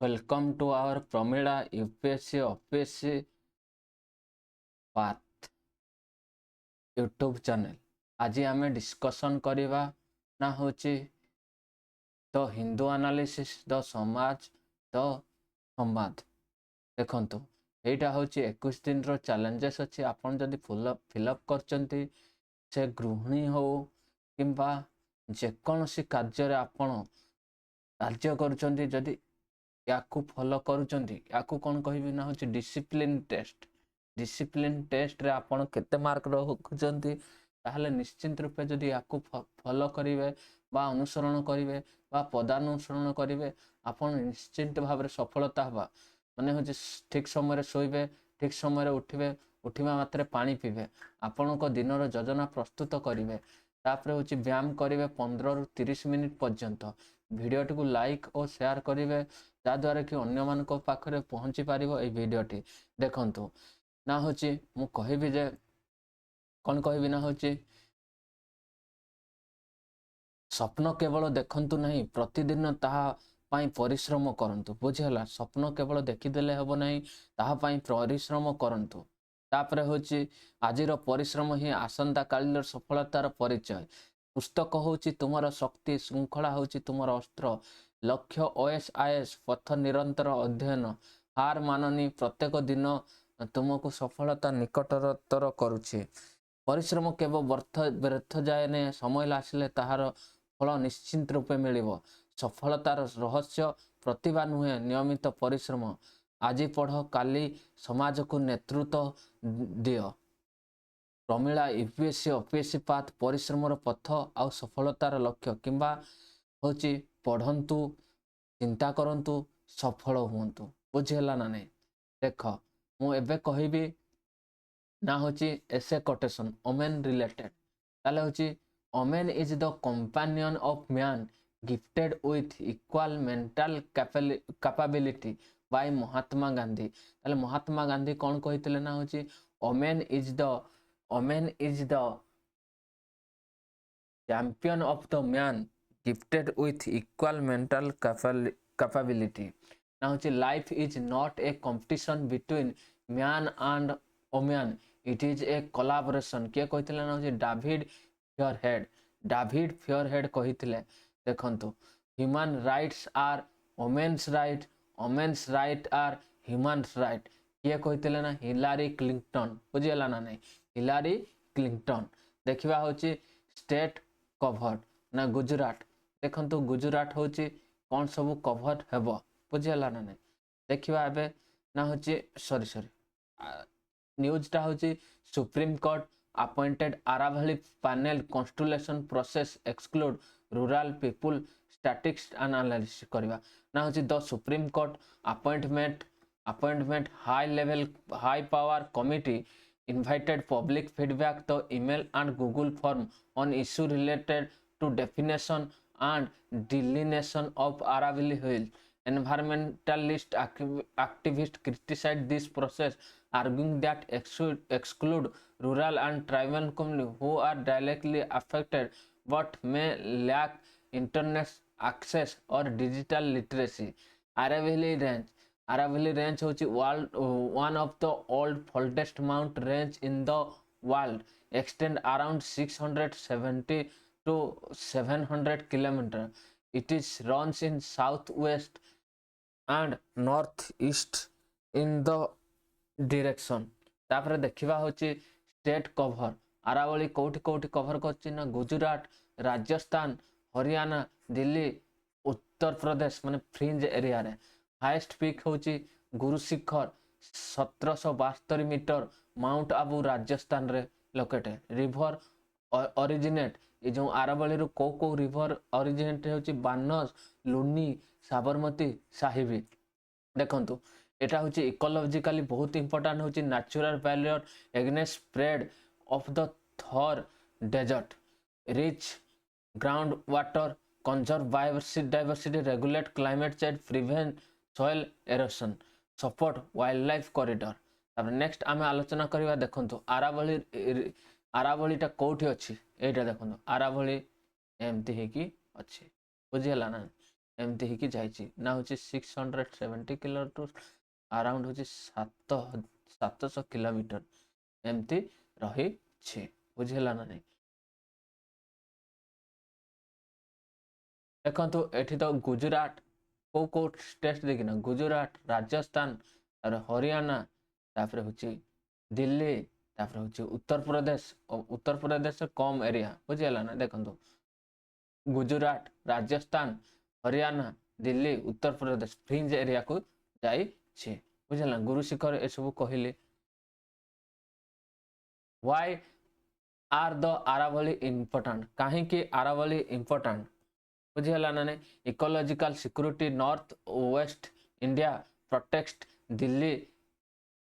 Welcome to our Pramila UPSC OPSC path YouTube channel. आज आम discussion करवा ना हूँ द हिंदू एनालिसिस द समाज द संवाद। देखु यहाँ हूँ 21 दिन चैलेंजेस अच्छी आपन जदि फिलअप कर से गृहिणी हो कि जेकोसी कार्य आपण कार्य कर या फॉलो करुँच या कौन कह ना हूँ डिसिप्लिन टेस्ट। डिसिप्लिन टेस्ट रे आपण केते मार्क रखुचंती ताहले निश्चित रूपे जदि या फॉलो करेंगे बा अनुसरण करेंगे बा पदानुसरण करेंगे आपण निश्चित भाव में सफलता हवा। माने हूँ ठीक समय शोबे ठीक समय उठे उठा मात्रे पानी पीबे आपण को दिन योजना प्रस्तुत करेंगे तापर हूँ व्यायाम करेंगे 15 ରୁ 30 मिनिट पर्यंत भिडियोटी को लाइक और शेयर करेंगे जद्वारा कि अन्य मान पाखे पहुँची पार ये भिडियोटी। देखु ना हूँ मु कहबी जे कौन कहबी ना हूँ स्वप्न केवल देखंतु नहीं प्रतिदिन ताहा पाई परिश्रम करंतु। बुझीगला स्वप्न केवल देखीदेले हेब नहीं ताहा पाई परिश्रम करंतु। तापर हूँ आजिर परिश्रम ही आसंता कालीर सफलतार परिचय। पुस्तक हूँ तुमर शक्ति श्रृंखला हूँ तुमर अस्त्र लक्ष्य OS IS पथ निरंतर अध्ययन हार माननी प्रत्येक दिन तुमको सफलता निकटतर करुछि। परिश्रम केवल व्यर्थ जाए नहीं समय आसिले ताहार फल निश्चित रूपे मिलिबो। सफलतार रहस्य प्रतिभा नुहे नियमित परिश्रम। आज पढ़ काली समाज को नेतृत्व दियो। प्रमिला UPSC OPSC पाथ परिश्रम पथ आउ सफलतार लक्ष्य किंबा होची पढ़ंतु चिंता करंतु सफल हुंतु। बुझेला ना नहीं देख मु एबे कहबी ना होची एसे कोटेशन ओमेन रिलेटेड ताले होची woman is the companion of man gifted with equal mental capability by Mahatma Gandhi. ताले महात्मा गांधी कौन कहितले ना होची woman is the champion of the man gifted with equal mental capability. ना होची life is not a competition between man and women it is a collaboration. किए कहितले ना होची डाविड फियरहेड कहितले। देखंतु human rights are women's right women's right are humans right. किए कहितले ना हिलारी क्लिंटन। बुझीगला ना नहीं हिलारी क्लिंटन। देखिबा होची स्टेट कवर्ड ना गुजरात। देखंतु गुजरात होची कौन सब कवर हेबो बुझीगला ना नहीं देखिबा एबे ना होची सॉरी न्यूज टा होची supreme court appointed Aravalli panel constellation process exclude rural people statistics analysis करवा। ना होची the supreme court appointment high power committee invited public feedback the email and Google form on issue related to definition and delineation of Aravalli Hill. Environmentalist activists criticized this process, arguing that exclude rural and tribal communities who are directly affected but may lack internet access or digital literacy. Aravalli Range is one of the oldest mountain range in the world, extend around 670 to 700 kilometers. It is runs in southwest and northeast in the direction। तापर देखिबा होची state cover Aravalli कोठी कोठी cover करची ना गुजरात राजस्थान हरियाणा दिल्ली उत्तर प्रदेश माने fringe area रे। Highest peak होची गुरु शिखर 1772 मीटर माउंट आबू राजस्थान रे लोकेट। रिवर ओरिजिनेट ये जो आरावली रो को रिवर ओरिजिनेट होची बानस लुनी साबरमती साहिबी। देखंतु एटा होची इकोलॉजिकली बहुत इंपोर्टेंट होची natural barrier against spread of the Thar desert rich ground water conserve biodiversity regulate climate change prevent soil erosion support wildlife corridor. तापर नेक्स्ट आमे आलोचना करबा। देखंतु आरावलीटा कोठी अछि एटा देखंतु आरावली एमती हे की अछि बुझियला ना। एमती ही कि जाइछि ना होछि 670 किलोमीटर अराउंड होछि 700 किलोमीटर एमती रही छे बुझेला ना नहीं। देखो एठी तो गुजरात को स्टेट देखिना गुजरात राजस्थान तार हरियाणा तापर होछि दिल्ली तापर होछि उत्तर प्रदेश कम एरिया बुझेला ना देखो गुजरात राजस्थान हरियाणा दिल्ली उत्तर प्रदेश फ्रिंज एरिया को जाई छे बुझेला गुरु शिखर ए सब कहले why are the Aravalli important कहीं की आरावली इम्पोर्टेंट बुझीगला ना नहीं ecological security north west India protect Delhi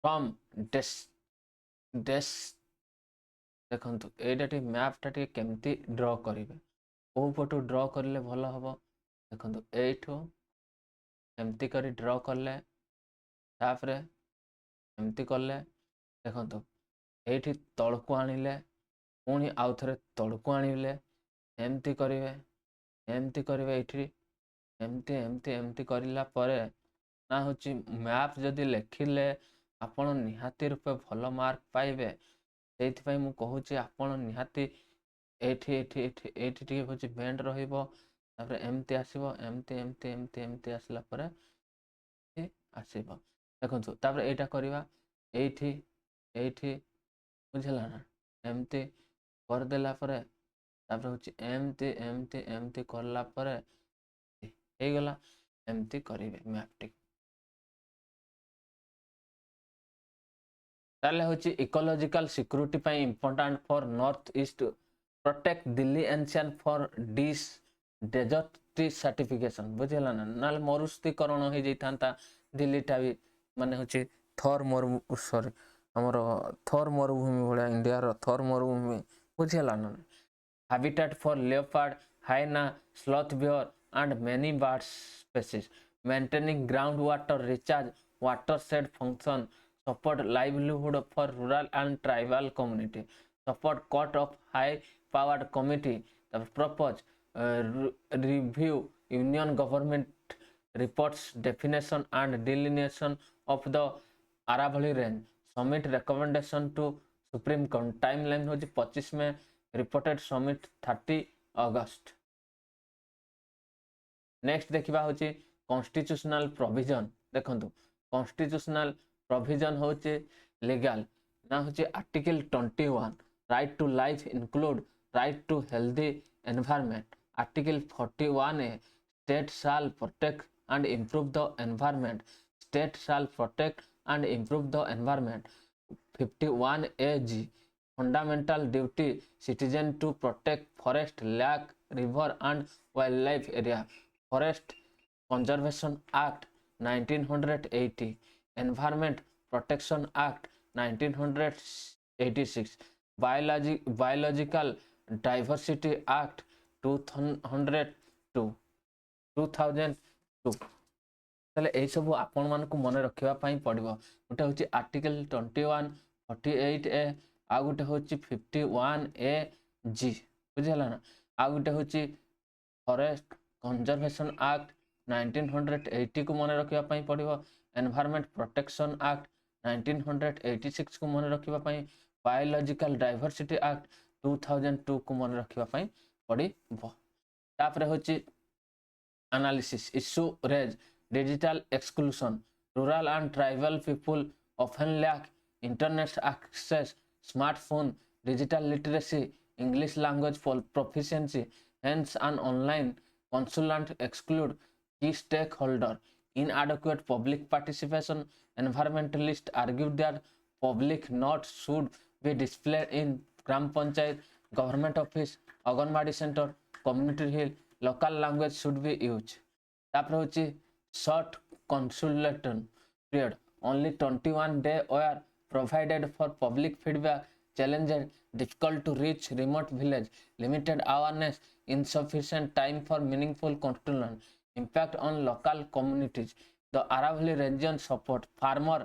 from डेस डेस देखंतु एटा मैप टा केमती ड्रॉ करिवे को पटु ड्रॉ करले भलो हबो देखंतु एठो एमती करी ड्रॉ करले तापरे एमती करले देखंतु एठी तळको आनिले पुणी आउ थरे तळको आनिले एमती करिवे एठी एमती एमती एमती करिला परे ना होची मैप जदि लेखिले आपण निहाती रूपे भलो मार्क पाइबे सेति पई मु कहूची आपण निहाती एठी एठी एठी एठी टिके होची बेंड रहिबो तापर एमती आसीबो एमती एमती एमती एमती आसला परे आसीबो देखंतु तापर एटा करिवा एठी एठी बुझला ना एमती कर देला परे तापर होची एमती एमती एमती करला परे हे गला एमती करिवे मैप टिक ताले होची इकोलॉजिकल सिक्योरिटी पई important for north east protect Delhi एनशियन for desertification बुझला ना नाल मरुस्थीकरण हो जैतांता दिल्लीटा भी माने होची थर मरु सॉरी हमर थर मरुभूमि भलिया इंडिया रो थर मरुभूमि बुझला ना habitat for leopard hyena sloth bear and many bird species maintaining groundwater recharge watershed function support livelihood for rural and tribal community support court of high powered committee the propose review union government reports definition and delineation of the Aravalli range submit recommendation to supreme court timeline होची 25 में reported submit 30 अगस्त next देखिबा होची constitutional provision देखंतु constitutional provision होची legal ना होची article 21 right to life include right to healthy environment article 41 A state shall protect and improve the environment state shall protect and improve the environment 51 A G fundamental duty citizen to protect forest lake river and wildlife area forest conservation act 1980 environment protection act 1986 biological diversity act 2002 ताले ए सब आपण मान को मन रखिबा पई पड़िबो गोटे होची article 21 48 ए आ गोटे होची 51 ए जी बुझला ना आ गोटे होची फॉरेस्ट कंजर्वेशन एक्ट 1980 को मन रखिबा पई पड़िबो एनवायरनमेंट प्रोटेक्शन एक्ट 1986 को मन रखिबा पई बायोलॉजिकल डाइवर्सिटी एक्ट 2002 को मन रखिबा पई पड़िबो तापरे होची analysis issue raise digital exclusion rural and tribal people often lack internet access smartphone digital literacy english language proficiency hence an online consultant exclude key stakeholder inadequate public participation environmentalists argue that public notes should be displayed in gram panchayat government office anganwadi center community hall local language should be used तापर होची short consultation period only 21 days were provided for public feedback challenges difficult to reach remote village limited awareness insufficient time for meaningful consultation impact on local communities the Aravalli region support farmer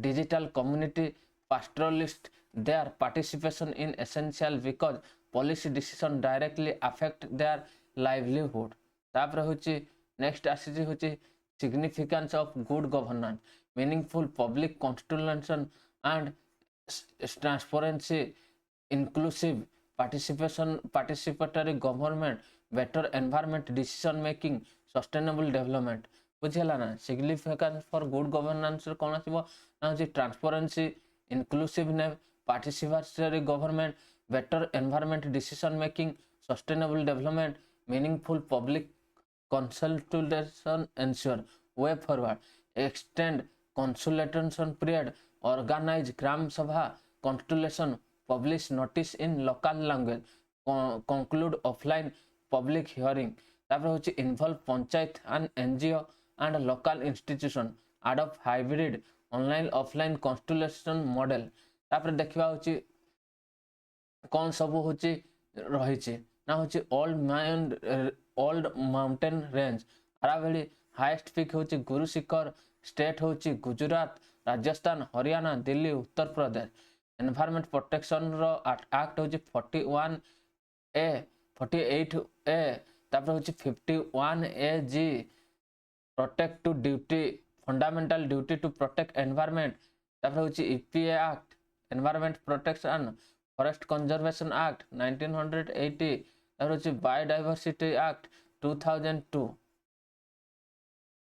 digital community pastoralists their participation in essential because policy decision directly affect their livelihood तापर होची next आसी होची significance of good governance, meaningful public constitution and transparency, inclusive participatory government, better environment decision making, sustainable development. बुझेला ना significance for good governance कौन आसीबो ना होची transparency, inclusiveness, participatory government, better environment decision making, sustainable development, meaningful public consultation, ensure way forward, extend consultation period, organize gram sabha consultation, publish notice in local language, conclude offline public hearing। तापर होची involve panchayat and NGO and local institution, adopt hybrid online offline consultation model। तापर देखिबा होची कौन सब होची रही ना होची old mountain range, Aravalli highest peak होची गुरु शिखर, स्टेट होची गुजरात, राजस्थान, हरियाणा, दिल्ली, उत्तर प्रदेश। एनवायरनमेंट प्रोटेक्शन रो एक्ट होची 41 ए 48 ए, तापर होची 51 A G, protect to duty, fundamental duty to protect environment. तापर होची EPA act, environment protection forest conservation act 1980, तापर होची बायोडायवर्सिटी एक्ट 2002।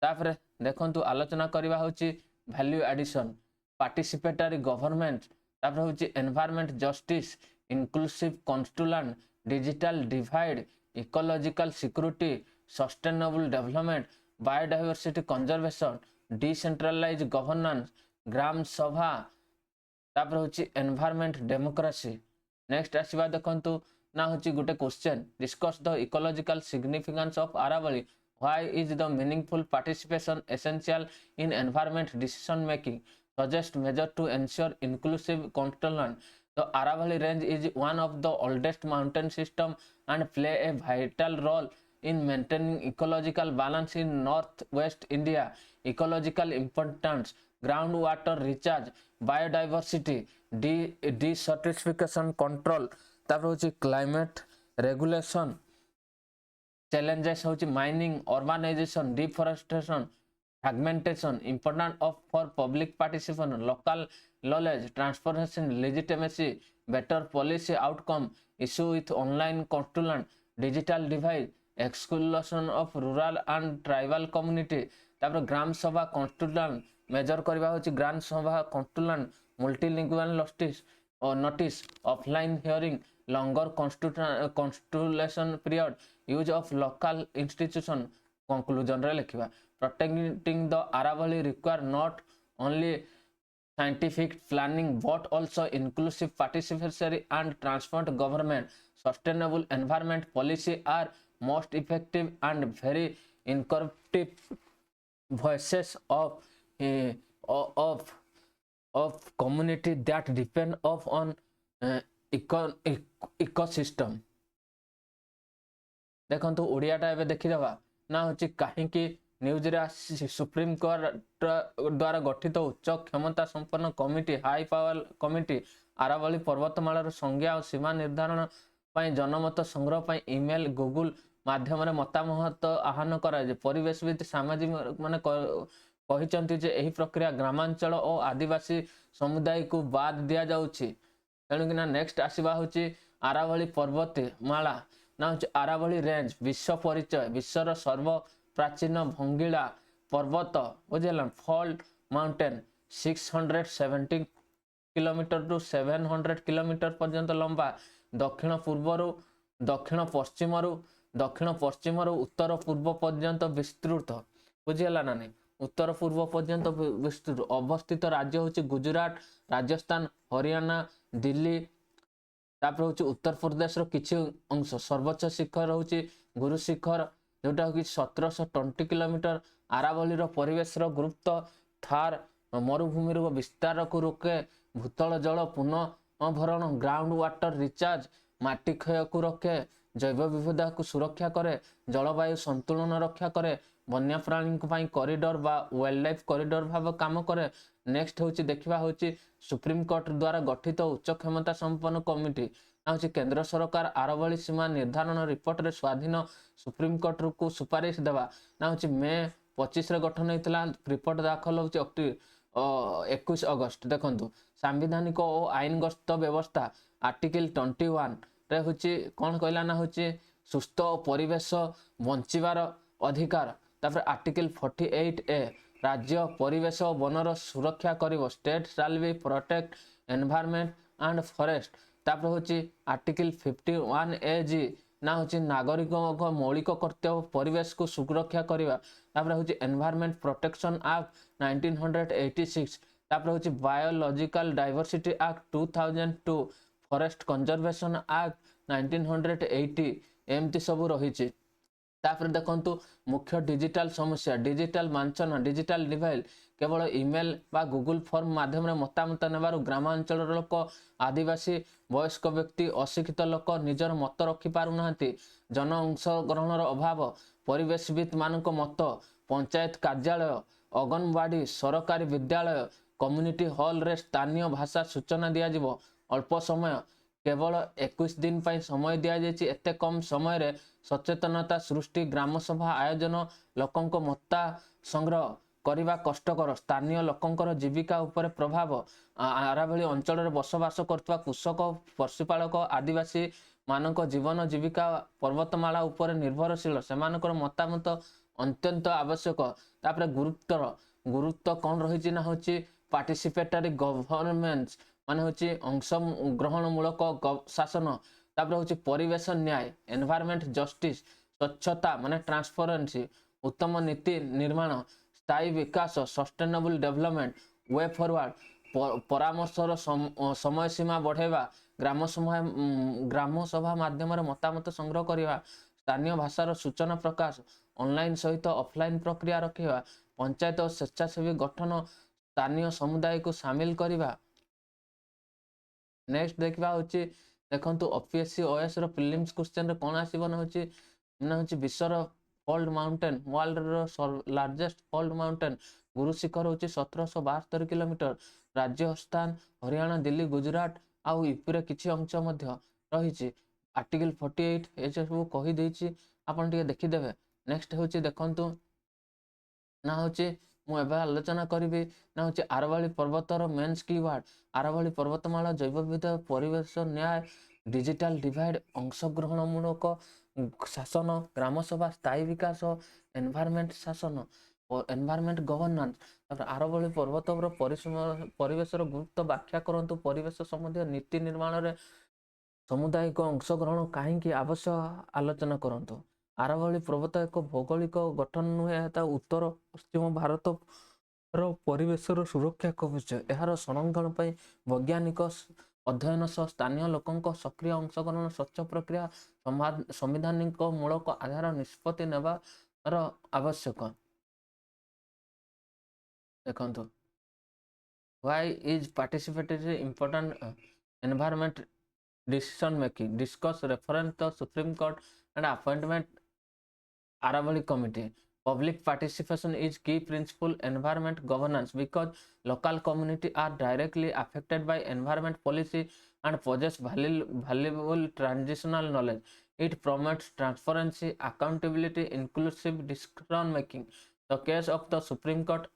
तापर देखंतु आलोचना करबा होची वैल्यू एडिशन, पार्टिसिपेटरी गवर्नमेंट, तापर होची environment justice, inclusive constitution, digital divide, ecological security, sustainable development, biodiversity conservation, decentralize governance, gram sabha, तापर होची एनवायरनमेंट डेमोक्रेसी। नेक्स्ट आसीबा देखंतु ना होची गुटे question, discuss the ecological significance of Aravalli, why is the meaningful participation essential in environment decision making, suggest measure to ensure inclusive construction. The Aravalli range is one of the oldest mountain system and play a vital role in maintaining ecological balance in northwest India. Ecological importance, groundwater recharge, biodiversity, desertification control, तापर होची climate regulation, challenges होची mining, urbanization, deforestation, fragmentation, important of for public participation, local knowledge, transparency, legitimacy, better policy outcome, issue with online constitution, digital divide, exclusion of rural and tribal community। तापर ग्राम सभा constitution major करबा होची ग्राम सभा constitution, multilingual notice, offline hearing, longer constitution period, use of local institution। conclusion रे लिखिबा protecting the Aravalli require not only scientific planning but also inclusive participatory and transparent government। Sustainable environment policy are most effective and very incorporative voices of community that depend on ecosystem। देखंतु ओडियाटा एबे देखिदेबा ना होची काहेकि news रे supreme court द्वारा गठित उच्च क्षमता संपन्न committee, high power committee, Aravalli पर्वतमालार संज्ञा और सीमा निर्धारण पाई जनमत संग्रह पाई ईमेल गूगल माध्यम रे मतामत आह्वान करा जे परिवेशविद सामाजिक माने कहिचंती जे एही प्रक्रिया ग्रामांचल और आदिवासी समुदाय को बाद दिया जाउछि। तेणु कि नेक्स्ट आसीबा होची आरावली पर्वतमाला ना होची आरावली रेंज, विश्व परिचय, विश्वर सर्व प्राचीन भंगिला पर्वत, बुझेला fault mountain, 670 kilometre to 700 kilometre पर्यंत लंबा, दक्षिण पूर्वरु दक्षिण पश्चिम उत्तर पूर्व पर्यंत विस्तृत, बुझेला ना नहीं, उत्तर पूर्व पर्यंत विस्तृत अवस्थित राज्य होची गुजरात, राजस्थान, हरियाणा, दिल्ली, तापर होची उत्तर प्रदेश रो किछि अंश। सर्वोच्च शिखर होची गुरु शिखर जोटा कि 1720 किलोमीटर। आरावली रो परिवेश रो गुरुत्व थार मरुभूमि रो विस्तार को रोके, भूतल जल पुनः भरण, ग्राउंड वाटर रिचार्ज, माटी क्षय को रोके, जैव विविधता को सुरक्षा करे, जलवायु संतुलन रक्षा करे, वन्य प्राणी पाई कॉरिडोर बा वाइल्ड लाइफ कॉरिडोर भाव काम करे। नेक्स्ट होची देखिबा होची सुप्रीम कोर्ट द्वारा गठित उच्च क्षमता संपन्न कमिटी ना हूँ केंद्र सरकार आरवली सीमा निर्धारण रिपोर्ट रे स्वाधीन सुप्रीमकोर्ट को सुपारिश देवा ना हूँ मे 25 गठन होता रिपोर्ट दाखल हो 21 अगस्त देखु सांविधानिक और आईनगत व्यवस्था आर्टिकल 21 रे हूँ कौन कहला ना हूँ सुस्थ परिवेश बंचार अधिकार तापर आर्टिकल 48A राज्य परिवेश वनर सुरक्षा करिवो state shall be protect environment and forest तापर हूँ आर्टिकल 51AG ना हूँ नागरिकों मौलिक कर्तव्य परिवेश को सुरक्षा करवा तापर हूँ एनवायरनमेंट प्रोटेक्शन एक्ट 1986 तापर हूँ biological diversity act 2002 forest conservation act 1980 एमती सब रही तापर देखंतु मुख्य डिजिटल समस्या डिजिटल मांचन डिजिटल डिवाइड केवल ईमेल बा गूगल फॉर्म माध्यम मतामत नेबारु ग्रामांचल लोक आदिवासी वयस्क व्यक्ति अशिक्षित लोक निजर मत रखि पारु नाहंती जन अंशग्रहणर अभाव परिवेशविद मानक मत पंचायत कार्यालय अंगनवाड़ी सरकारी विद्यालय कम्युनिटी हॉल रे स्थानीय भाषा सूचना दिया जिवो अल्प समय केवल 21 दिन पर समय दि जाइए एते कम समय रे सचेतनता सृष्टि ग्राम सभा आयोजन लोकंक मता संग्रह करने कष्टकर स्थानीय लोकंकर जीविका उपर प्रभाव आराभली अंचल रे बसवास करथवा कृषक पशुपालक आदिवासी मानक जीवन जीविका पर्वतमाला उपर निर्भरशील सेमानकर मतामत अत्यंत आवश्यक तापर गुरुत्व कौन रही ना हूँ पार्टिसिपेटरी गवर्नमेंट्स माने हूँ अंशग्रहणमूलक शासन तापर हूँ परिवेश न्याय एनवायरनमेंट जस्टिस स्वच्छता माने ट्रांसपेरेंसी उत्तम नीति निर्माण स्थायी विकास सस्टेनेबल डेवलपमेंट वे फॉरवर्ड परामर्शर समय सीमा बढ़ेवा ग्राम सभा माध्यम मतामत संग्रह करवा स्थानीय भाषार सूचना प्रकाश ऑनलाइन सहित ऑफलाइन प्रक्रिया रखा पंचायत और स्वेच्छासेवी गठन स्थानीय समुदाय को सामिल करवा। नेक्स्ट देखा हूँ देखो ओपीएससी ओएस प्रीलिम्स क्वेश्चन कौन आसो ना हूँ विश्वर fold mountain world largest fold mountain Guru Shikhar हूँ 1772 किलोमीटर राज्य स्थान हरियाणा दिल्ली गुजरात आउ यूपी किसी अंश रही आर्टिकल 48 ये सब कहीदे आपन टे देखीदे। नेक्स्ट हूँ देखु ना हूँ मुझे आलोचना करी ना हूँ आरवली पर्वतर मेन्स कीवर्ड आरवली पर्वतमाला जैव विविधता परिवेश न्याय डिजिटल डिवाइड अंशग्रहणमूलक शासन ग्रामसभा स्थायी विकास एनवायरनमेंट शासन एनवायरनमेंट गवर्नेंस आरवली पर्वत परिवेश गुरुत्व व्याख्या करंतु परिवेश संबंधी नीति निर्माण में समुदायिक अंशग्रहण कहीं आवश्यक आलोचना करंतु। आरवली पर्वत एक भौगोलिक गठन नुहे उत्तर पश्चिम भारत परिवेशर सुरक्षा कवच यार संरक्षण पर वैज्ञानिक अध्ययन सह स्थानीय लोकों सक्रिय अंशग्रहण स्वच्छ प्रक्रिया संवैधानिक मूलक आधार निष्पत्ति नेबार आवश्यक। देखो why is participatory important environment decision making discuss reference the supreme court and appointment Aravali committee. Public participation is key principle environment governance because local community are directly affected by environment policy and possess valuable transitional knowledge. It promotes transparency, accountability, inclusive decision making. The case of the Supreme Court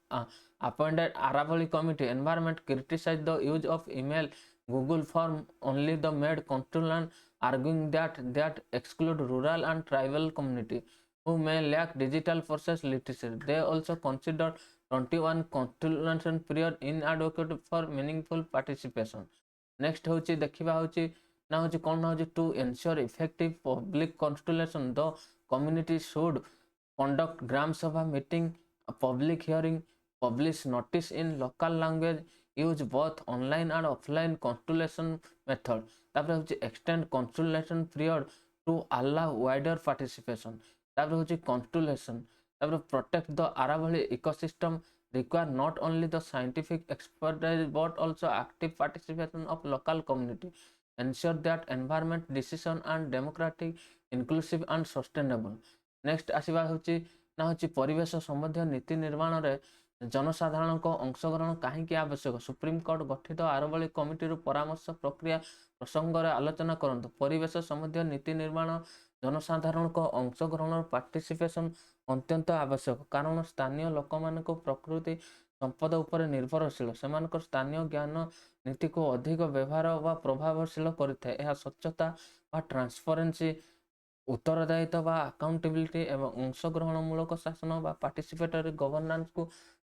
appointed Aravali committee environment criticized the use of email Google form only the made constitution arguing that exclude rural and tribal community who may lack digital process literacy. They also considered 21 constitution period inadequate for meaningful participation. Next होची देखिबा होची ना होची कोन ना होची to ensure effective public consultation the community should conduct gram sabha meeting a public hearing publish notice in local language use both online and offline consultation method तापर होची extend consultation period to allow wider participation तापर होची constellation तापर protect the Aravali ecosystem require not only the scientific expertise but also active participation of local community ensure that environment decision and democratic inclusive and sustainable. Next आसीबा होची ना होची परिवेश संबंधी नीति निर्माण रे जनसाधारण अंशग्रहण कहीं आवश्यक सुप्रीमकोर्ट गठित आरवली कमिटी परामर्श प्रक्रिया प्रसंग आलोचना करूँ परिवेश संबंधी नीति निर्माण जनसाधारण अंशग्रहण पार्टिसिपेशन अत्यंत आवश्यक कारण स्थानीय लोक मान प्रकृति संपद उपर निर्भरशील से स्थानीय ज्ञान नीति को अधिक व्यवहार व प्रभावशील करें स्वच्छता व ट्रांसपेरेंसी उत्तरदायित्व अकाउंटेबिलिटी एवं अंशग्रहणमूलक शासन व पार्टिसिपेटरी गवर्नेंस को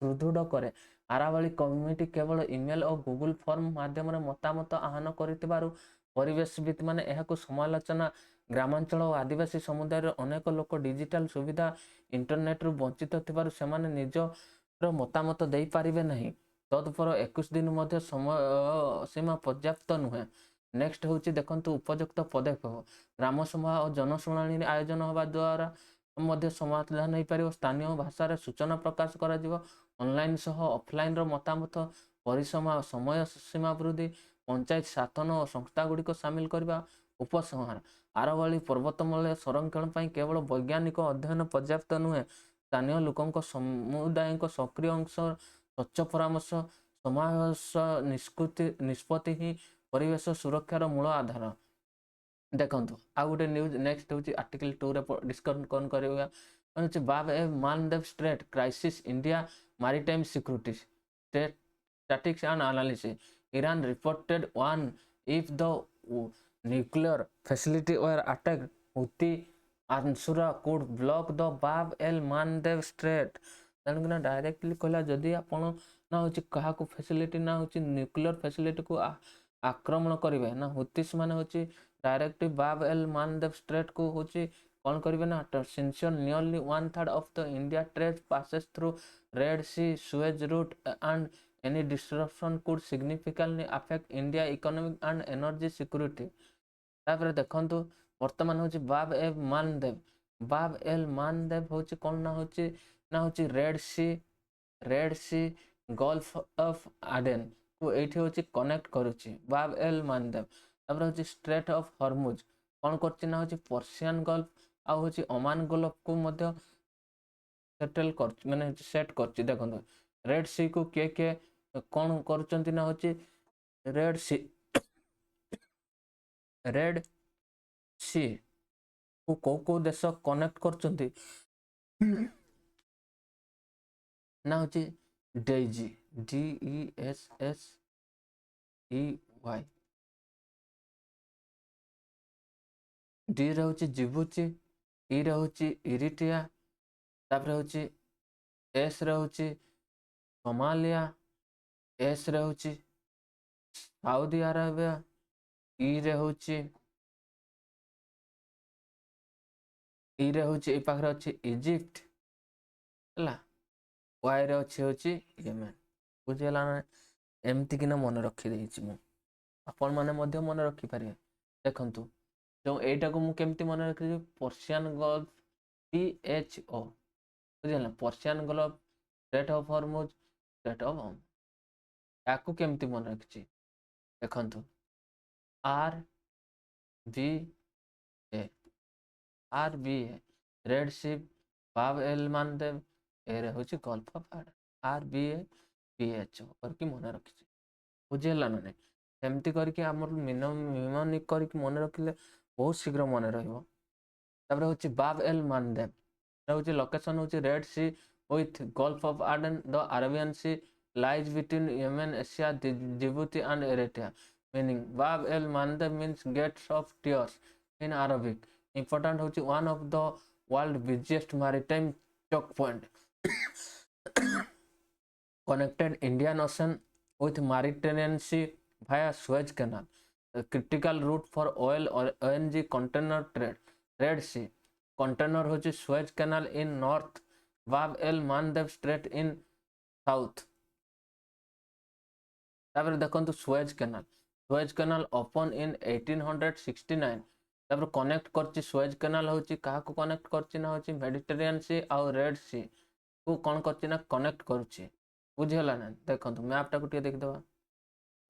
सुदृढ़ करे आरावली कम्युनिटी केवल ईमेल और गूगल फॉर्म माध्यम मतामत आह्वान कर परिवेशविद माने समालोचना ग्रामांचल और आदिवासी समुदाय अनेक लोक डिजिटल सुविधा इंटरनेट रु वंचित थिबारु सेमाने निजर मतामत दे पारिबे नहीं तदपर 21 दिन मध्य समय सीमा पर्याप्त नुहे। नेक्स्ट हूँ देखंतु उपयुक्त पदक्षेप ग्रामसभा और जनशुणाणी आयोजन होगा द्वारा मध्य समाधान हो पार स्थानीय भाषा सूचना प्रकाश करा ऑनलाइन सह ऑफलाइन मतामत परिसमा समय सीमा वृद्धि पंचायत शासन और संस्था गुड़िक सामिल करने उपसंहार आरवली पर्वतमाला संरक्षण केवल वैज्ञानिक अध्ययन पर्याप्त नुहे स्थानीय लोकों समुदाय सक्रिय अंश स्वच्छ परामर्श समावेश निष्पत्ति ही परिवेश सुरक्षार मूल आधार। देखो आ गोटे न्यूज नेक्स्ट हूँ आर्टिकल 2 रे डिस्कस कौन करवा Bab el Mandeb strait crisis India maritime security statistics and analysis Iran reported one if the nuclear facility were attacked Houthi Ansura could block the Bab el Mandeb Strait तेणुकना directly कहला जदि आपण ना होची कहा को फैसिलिटी ना होची न्यूक्लियर फैसिलिटी को आक्रमण करिवे ना हुतीस माने होची डायरेक्टली बाब एल मानदेव स्ट्रेट को होची कौन करिवे ना since nearly 1/3 of the India trade passes through Red Sea Suez route and any disruption could significantly affect India economic and energy security तापर देखंतु वर्तमान होची बाब एल मानदेव होची कौन ना होची रेड सी गल्फ ऑफ आडेन को एठी होची कनेक्ट करूची बाब एल मानदेव तापर होची स्ट्रेट ऑफ हॉर्मुज कौन करची ना होची पर्शियन गल्फ आ होची ओमान गल्फ को मध्य सेटल कर माने सेट करची देखंतु रेड सी को के कौन करचंती ना होची रेड सी को देश कनेक्ट करचंती ना होची डेजी DESSEY डी रे होची जिबुती ई रे होची इरिट्रिया तापर होची एस रे होची सोमालिया एस रे होची सऊदी अरेबिया ई रे होची ए पाखरे होची इजिप्ट हला वाई रे अच्छी होची येमेन बुझेला ना एमती किना मन रखी देइछि मु आपण माने मध्य मन रखी पारे देखंतु जो एटा को मु केमती मन रखि पर्शियन गल्फ PHO बुझेला Persian Gulf strait of Hormuz strait of होम याकू केमती मन रखिछि देखंतु RBA रेड सी बाब एल मानदेव ए होची गल्फ ऑफ RBA PHO करके मन रखिछि बुझेला ना सेमती करके हमर मिमोनिक करके मन रखिले बहुत शीघ्र मन रहिबो तापर होची बाब एल मानदेव होची लोकेशन होची Red Sea with Gulf of Aden the Arabian Sea lies between Yemen Asia Djibouti and Eritrea meaning Bab el Mandeb means gates of tears in Arabic important होची one of the world busiest maritime choke point connected Indian Ocean with Mediterranean Sea via Suez Canal a critical route for oil or ONG container trade Red Sea container होची Suez Canal in north Bab el Mandeb Strait in south तापर देखंतु Suez canal open in 1869 तापर connect करची Suez canal होची काहा को connect करची ना होची मेडिटेरियन सी और रेड सी को कोन करची ना कनेक्ट करूची बुझियला ना देखंतु मैप टा को टिके देख दवा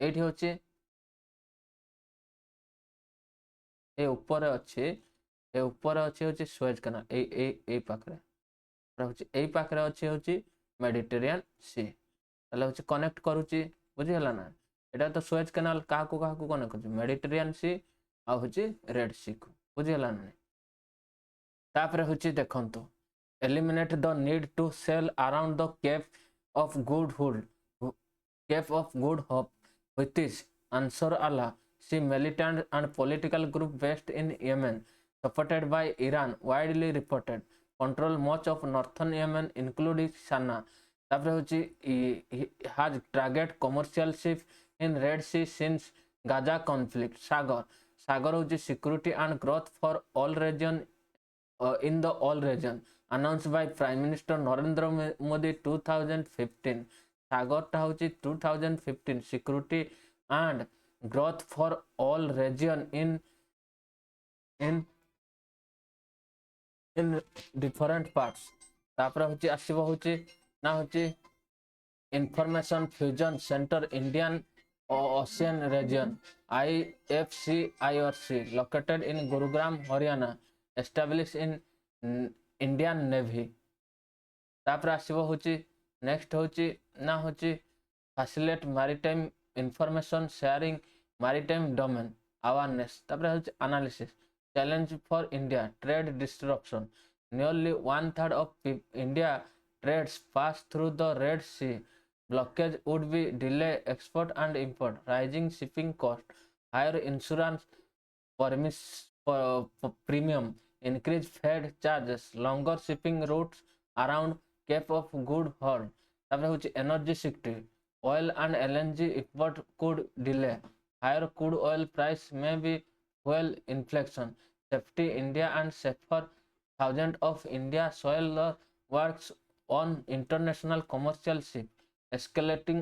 एठी होची ए ऊपर होची सुएज कैनाल ए पाखरे होची ए पाखरे होची मेडिटेरियन सी ताले होची कनेक्ट करूची बुझिहला ना एटा तो सुएज कैनाल काहाकू काहाकू कनेक्ट करूची मेडिटेरियन सी आ होची रेड सी को बुझिहला ना तापरे होची देखंतु eliminate the need to sail around the Cape of Good Hope with its Ansar Allah see militant and political group based in Yemen supported by Iran widely reported control much of northern Yemen including Sana'a तापरे होची has target commercial ships in Red Sea since Gaza conflict सागर होची security and growth for all region in the all region announced by Prime Minister Narendra Modi 2015 सागर टा होची 2015 security and growth for all region in different parts तापर होची आसीबो होची ना होची information fusion center Indian Ocean region IFC located in Gurugram Haryana established in Indian Navy तापर आसीबो होची नेक्स्ट होची ना होची facilitate maritime information sharing maritime domain awareness तापर होची analysis challenge for India trade disruption nearly 1/3 of India trades pass through the Red Sea blockage would be delay export and import rising shipping cost higher insurance premium increased freight charges longer shipping routes around Cape of Good Hope तापर होची energy security oil and LNG import could delay higher crude oil price may be fuel inflation safety India and safer thousands of India soil works on international commercial ship escalating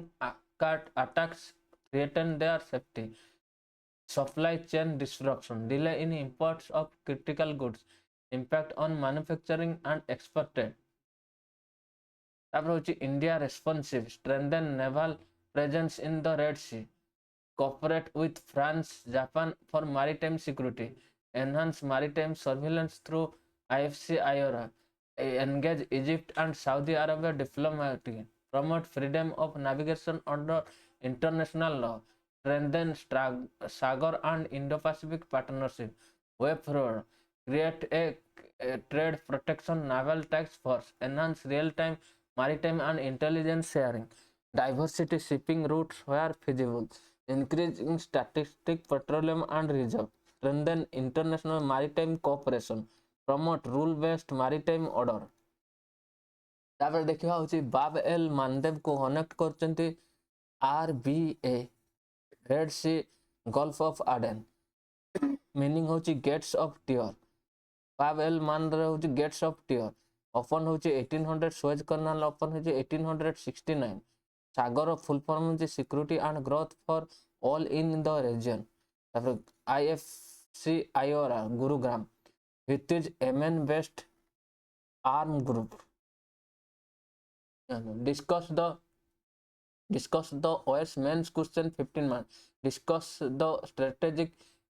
attacks threaten their safety supply chain disruption delay in imports of critical goods impact on manufacturing and export trade तापर होची India responsive strengthen naval presence in the Red Sea cooperate with France Japan for maritime security enhance maritime surveillance through IFC-IORA engage Egypt and Saudi Arabia diplomatically promote freedom of navigation under international law strengthen Sagar and Indo-Pacific partnership way forward create a trade protection naval task force enhance real-time maritime and intelligence sharing diversity shipping routes where feasible increasing statistic petroleum and reserve strengthen international maritime cooperation promote rule based maritime order तापर देखिबा होची बाब el Mandeb को connect करचंती RBA Red Sea Gulf of Aden meaning होची gates of tear Bab el Mandeb होची gates of tier open होची 1800 Suez canal open होची 1869 सागर फुल फॉर्म होची security and growth for all in the region तापर IFC IORA Gurugram with is MN based arm group discuss the OS mains question 15 marks discuss the strategic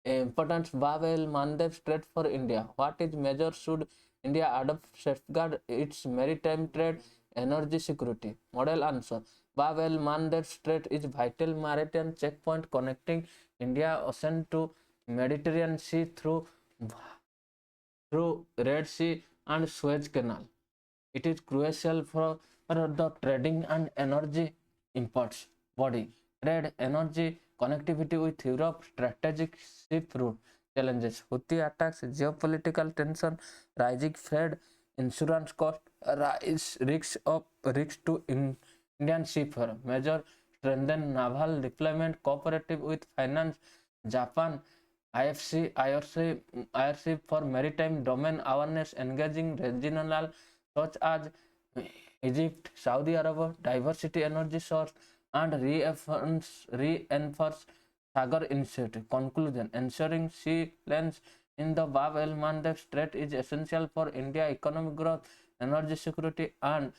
importance Bab el Mandeb Strait for India what is measures should India adopt safeguard its maritime trade energy security model answer Bab el Mandeb Strait is vital maritime checkpoint connecting India Ocean to Mediterranean Sea through Red Sea and Suez Canal it is crucial for the trading and energy imports body trade energy connectivity with Europe strategic ship route challenges Houthi attacks geopolitical tension rising freight insurance cost rise risks to Indian seafarer major strengthen naval deployment cooperative with finance Japan IFC for maritime domain awareness engaging regional such as Egypt, Saudi Arabia, diversity energy source and reinforce Sagar initiative. Conclusion: ensuring sea lanes in the Bab el Mandeb Strait is essential for India economic growth, energy security, and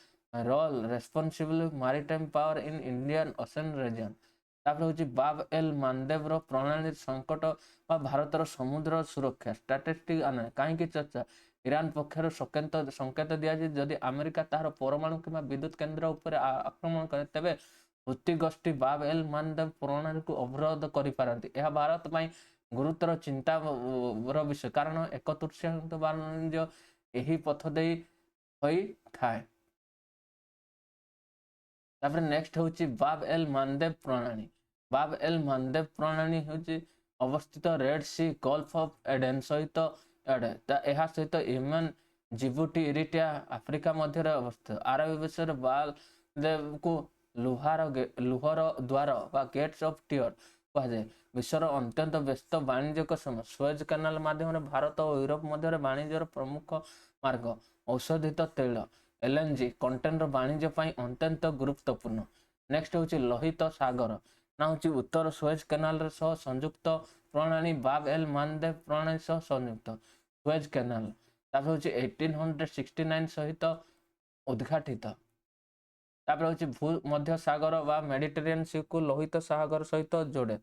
role responsible maritime power in Indian Ocean region. तापर होची बाब el Manadev रो प्रणाली संकट भारतर समुद्र सुरक्षा statistic आने कहीं चर्चा ଇରାନ ପକ୍ଷରୁ ସଂକେତ ଦିଆଯାଇଛି ଯଦି ଆମେରିକା ତାହାର ପରମାଣୁ କିମ୍ବା ବିଦ୍ୟୁତ କେନ୍ଦ୍ର ଉପରେ ଆକ୍ରମଣ କରେ ତେବେ ହୁତି ଗୋଷ୍ଠୀ ବାବ ଏଲ ମାନ୍ଦବ ପ୍ରଣାଳୀକୁ ଅବରୋଧ କରିପାରନ୍ତି। ଏହା ଭାରତ ପାଇଁ ଗୁରୁତର ଚିନ୍ତାର ବିଷୟ, କାରଣ ଏକ ତୃତୀୟାଂଶ ବାଣିଜ୍ୟ ଏହି ପଥ ଦେଇ ହୋଇଥାଏ। ତାପରେ ନେକ୍ସଟ ହେଉଛି ବାବ ଏଲ ମାନ୍ଦବ ପ୍ରଣାଳୀ। ବାବ ଏଲ ମାନ୍ଦବ ପ୍ରଣାଳୀ ହେଉଛି ଅବସ୍ଥିତ Red Sea Gulf of Aden ସହିତ ଏହା ସହିତ ୟେମେନ, ଜିବୁଟି, ଇରିଟ୍ରିଆ, ଆଫ୍ରିକା ମଧ୍ୟରେ ଅବସ୍ଥିତ। ଆରବୀ ବିଷୟରେ ବାଲଦେବକୁ ଲୁହର ଦ୍ୱାର ବା ଗେଟ୍ସ ଅଫ ଟିୟର କୁହାଯାଏ। ବିଶ୍ୱର ଅତ୍ୟନ୍ତ ବ୍ୟସ୍ତ ବାଣିଜ୍ୟିକ ସମୟ ସୁଏଜ କେନାଲ ମାଧ୍ୟମରେ ଭାରତ ଓ ୟୁରୋପ ମଧ୍ୟରେ ବାଣିଜ୍ୟର ପ୍ରମୁଖ ମାର୍ଗ। ଔଷଧିତ ତୈଳ LNG କଣ୍ଟେନର ବାଣିଜ୍ୟ ପାଇଁ ଅତ୍ୟନ୍ତ ଗୁରୁତ୍ୱପୂର୍ଣ୍ଣ। ନେକ୍ସଟ ହେଉଛି ଲୋହିତ ସାଗର, ନା ହେଉଛି ଉତ୍ତର ସୁଏଜ କେନାଲର ସହ ସଂଯୁକ୍ତ ପ୍ରଣାଳୀ ବାବ ଏଲ ମାନ୍ଦବ ପ୍ରଣାଳୀ ସହ ସଂଯୁକ୍ତ ସୁଏଜ କେନାଲ। ତାପରେ ହେଉଛି 1869 ସହିତ ଉଦ୍ଘାଟିତ। ତାପରେ ହେଉଛି ଭୂମଧ୍ୟ ସାଗର ବା ମେଡିଟେରିଆନ ସିକୁ ଲୋହିତ ସାଗର ସହିତ ଯୋଡେ।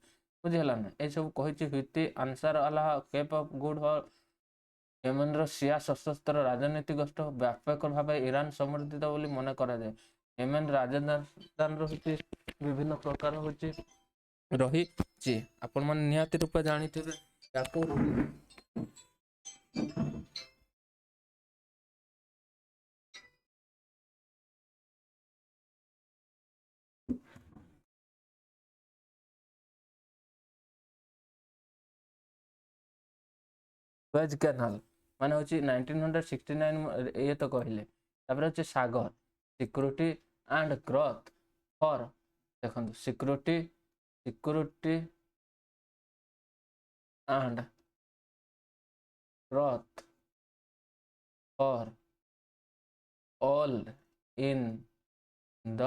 ବୁଝିହେଲା ନା? ଏସବୁ କହିଛି Houthi, Ansar Allah, Cape of Good Hope, ୟେମେନର ଶିଆ ସଶସ୍ତ୍ର ରାଜନୈତିକ ଗୋଷ୍ଠୀ ବ୍ୟାପକ ଭାବେ ଇରାନ ସମର୍ଥିତ ବୋଲି ମନେ କରାଯାଏ। ୟେମେନ ରାଜଧାନୀର ହେଉଛି ବିଭିନ୍ନ ପ୍ରକାର ହେଉଛି ରହିଛି, ଆପଣମାନେ ନିହାତି ରୂପେ ଜାଣିଥିବେ। ତାକୁ ସୁଏଜ କେନାଲ ମାନେ ହେଉଛି 1969 ଇଏ ତ କହିଲେ। ତାପରେ ହେଉଛି SAGAR, security and growth for, ଦେଖନ୍ତୁ security and growth for all in the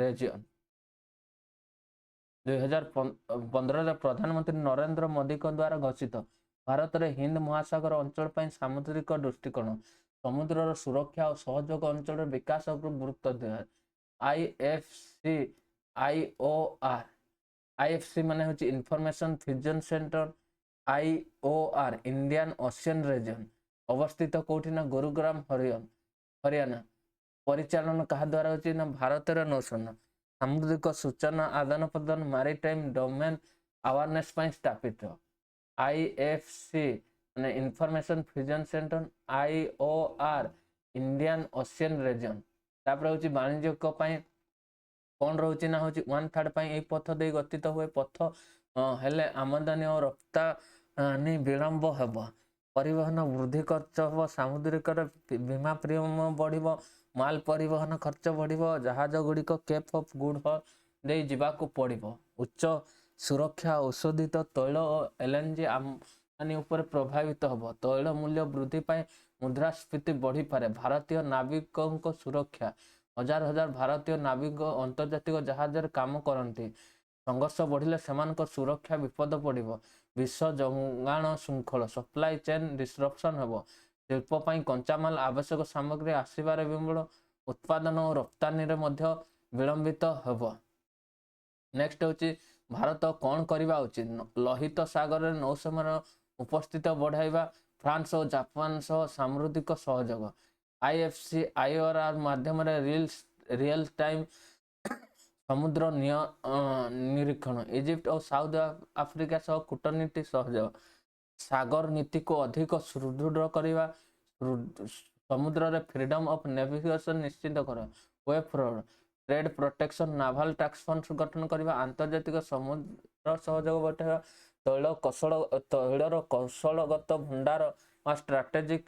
region. 2015ରେ ପ୍ରଧାନମନ୍ତ୍ରୀ ନରେନ୍ଦ୍ର ମୋଦିଙ୍କ ଦ୍ୱାରା ଘୋଷିତ ଭାରତରେ ହିନ୍ଦ ମହାସାଗର ଅଞ୍ଚଳ ପାଇଁ ସାମୁଦ୍ରିକ ଦୃଷ୍ଟିକୋଣ, ସମୁଦ୍ରର ସୁରକ୍ଷା ଓ ସହଯୋଗ ଅଞ୍ଚଳର ବିକାଶ ଉପରେ ଗୁରୁତ୍ୱ ଦିଏ। IFC ମାନେ ହେଉଛି information fusion centre. IOR Indian Ocean region ଅବସ୍ଥିତ କୋଉଠି ନା ଗୁରୁଗ୍ରାମ ହରିୟାଣା। ପରିଚାଳନା କାହା ଦ୍ୱାରା ହେଉଛି ନା ଭାରତର ନୌସେନା। ସାମୁଦ୍ରିକ ସୂଚନା ଆଦାନ ପ୍ରଦାନ ମାରିଟାଇମ ଡୋମେନ ଆୱାରନେସ ପାଇଁ ସ୍ଥାପିତ। IFC ମାନେ information fusion centre, IOR Indian Ocean region. ତାପରେ ହେଉଛି ବାଣିଜ୍ୟିକ ପାଇଁ କଣ ରହୁଛି ନା ହେଉଛି 1/3 ପାଇଁ ଏହି ପଥ ଦେଇ ଗତିତ ହୁଏ। ପଥ ହେଲେ ଆମଦାନୀ ଓ ରପ୍ତାନି ବିଳମ୍ବ ହେବ, ପରିବହନ ବୃଦ୍ଧି ଖର୍ଚ୍ଚ ହେବ, ସାମୁଦ୍ରିକରେ ବୀମା ପ୍ରିମିୟମ ବଢ଼ିବ, ମାଲ ପରିବହନ ଖର୍ଚ୍ଚ ବଢ଼ିବ, ଜାହାଜ ଗୁଡ଼ିକ କେପ୍ ଅଫ ଗୁଡ ହୋପ ଦେଇ ଯିବାକୁ ପଡ଼ିବ। ଉଚ୍ଚ ସୁରକ୍ଷା, ଔଷଧିତ ତୈଳ ଓ LNG ଆମଦାନୀ ଉପରେ ପ୍ରଭାବିତ ହେବ। ତୈଳ ମୂଲ୍ୟ ବୃଦ୍ଧି ପାଇଁ ମୁଦ୍ରାସ୍ଫୀତି ବଢ଼ିପାରେ। ଭାରତୀୟ ନାବିକଙ୍କ ସୁରକ୍ଷା, ହଜାର ହଜାର ଭାରତୀୟ ନାବିକ ଅନ୍ତର୍ଜାତିକ ଜାହାଜରେ କାମ କରନ୍ତି। ସଂଘର୍ଷ ବଢ଼ିଲେ ସେମାନଙ୍କ ସୁରକ୍ଷା ବିପଦ ପଡ଼ିବ। ବିଶ୍ୱ ଯୋଗାଣ ଶୃଙ୍ଖଳ ସପ୍ଲାଇ ଚେନ୍ ଡିସରପସନ ହେବ। ଶିଳ୍ପ ପାଇଁ କଞ୍ଚାମାଲ ଆବଶ୍ୟକ ସାମଗ୍ରୀ ଆସିବାରେ ବିଳମ୍ବ, ଉତ୍ପାଦନ ଓ ରପ୍ତାନିରେ ମଧ୍ୟ ବିଳମ୍ବିତ ହେବ। ନେକ୍ସଟ ହେଉଛି ଭାରତ କ'ଣ କରିବା ଉଚିତ? ଲୋହିତ ସାଗରରେ ନୌସେନାର ଉପସ୍ଥିତି ବଢ଼ାଇବା, ଫ୍ରାନ୍ସ ଓ ଜାପାନ ସହ ସାମୁଦ୍ରିକ ସହଯୋଗ, IFC IOR ମାଧ୍ୟମରେ ରିଏଲ ଟାଇମ ସମୁଦ୍ର ନିରୀକ୍ଷଣ, ଇଜିପ୍ଟ ଓ ସାଉଥ ଆଫ୍ରିକା ସହ କୂଟନୀତି ସହଯୋଗ, ସାଗର ନୀତିକୁ ଅଧିକ ସୁଦୃଢ଼ କରିବା, ସମୁଦ୍ରରେ ଫ୍ରିଡମ ଅଫ ନେଭିଗେସନ ନିଶ୍ଚିତ କରିବା, we forward trade protection, naval task force ଗଠନ କରିବା, ଆନ୍ତର୍ଜାତିକ ସମୁଦ୍ର ସହଯୋଗ ବଢ଼ାଇବା, ତୈଳର କୌଶଳଗତ ଭଣ୍ଡାର ବା ଷ୍ଟ୍ରାଟେଜିକ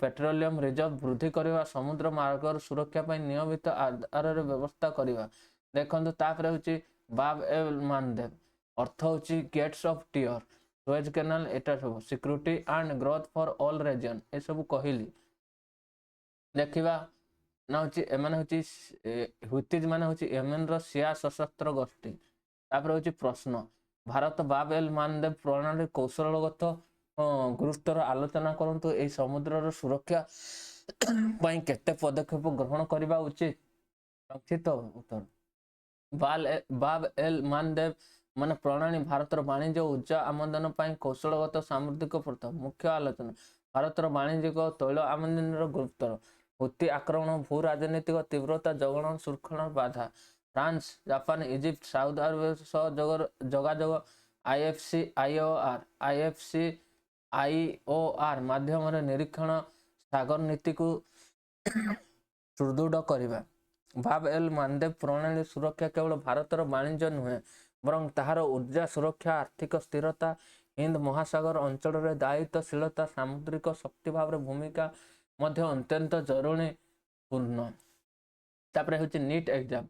ପେଟ୍ରୋଲିୟମ ରିଜର୍ଭ ବୃଦ୍ଧି କରିବା, ସମୁଦ୍ର ମାର୍ଗର ସୁରକ୍ଷା ପାଇଁ ନିୟମିତ ଆଧାରରେ ବ୍ୟବସ୍ଥା କରିବା। ଦେଖନ୍ତୁ ତାପରେ ହେଉଛି ବାବ ଏଲ ମାନ୍ଦବ, ଅର୍ଥ ହେଉଛି gates of tear, Suez canal, ଏଟା ସବୁ security and growth for all region ଏସବୁ କହିଲି। ଦେଖିବା ନା ହେଉଛି ଏମାନେ ହେଉଛି ହୁତିଜ ମାନେ ହେଉଛି ୟେମେନର ଶିଆ ସଶସ୍ତ୍ର ଗୋଷ୍ଠୀ। ତାପରେ ହେଉଛି ପ୍ରଶ୍ନ, ଭାରତ ବାବ ଏଲ ମାନ୍ଦବ ପ୍ରଣାଳୀ କୌଶଳଗତ ଗୁରୁତ୍ୱର ଆଲୋଚନା କରନ୍ତୁ। ଏହି ସମୁଦ୍ରର ସୁରକ୍ଷା ପାଇଁ କେତେ ପଦକ୍ଷେପ ଗ୍ରହଣ କରିବା ଉଚିତ? ସଂକ୍ଷିପ୍ତ ଉତ୍ତର, ବାବ ଏଲ ମାନ୍ଦବ ମାନେ ପ୍ରଣାଳୀ ଭାରତର ବାଣିଜ୍ୟ ଓ ଉଚ୍ଚ ଆମଦାନୀ ପାଇଁ କୌଶଳଗତ ସାମୁଦ୍ରିକ ପ୍ରଥ। ମୁଖ୍ୟ ଆଲୋଚନା, ଭାରତର ବାଣିଜ୍ୟିକ ତୈଳ ଆମଦାନୀର ଗୁରୁତ୍ୱ, ହୁତି ଆକ୍ରମଣ, ଭୂ ରାଜନୈତିକ ତୀବ୍ରତା, ଜଗଣ ଶୃଙ୍ଖଳ ବାଧା, France, Japan, Egypt, Saudi Arab ସହ ଯୋଗାଯୋଗ, ଆଇଏଫସି ମାଧ୍ୟମରେ ନିରୀକ୍ଷଣ, ସାଗର ନୀତିକୁ ସୁଦୃଢ଼ କରିବା। ବାବ ଏଲ ମାନ୍ଦେବ ପ୍ରଣାଳୀ ସୁରକ୍ଷା କେବଳ ଭାରତର ବାଣିଜ୍ୟ ନୁହେଁ ବରଂ ତାହାର ଊର୍ଜା ସୁରକ୍ଷା, ଆର୍ଥିକ ସ୍ଥିରତା, ହିନ୍ଦ ମହାସାଗର ଅଞ୍ଚଳରେ ଦାୟିତ୍ୱଶୀଳତା, ସାମୁଦ୍ରିକ ଶକ୍ତି ଭାବରେ ଭୂମିକା ମଧ୍ୟ ଅତ୍ୟନ୍ତ ଜରୁରୀପୂର୍ଣ୍ଣ। ତାପରେ ହେଉଛି NEET exam,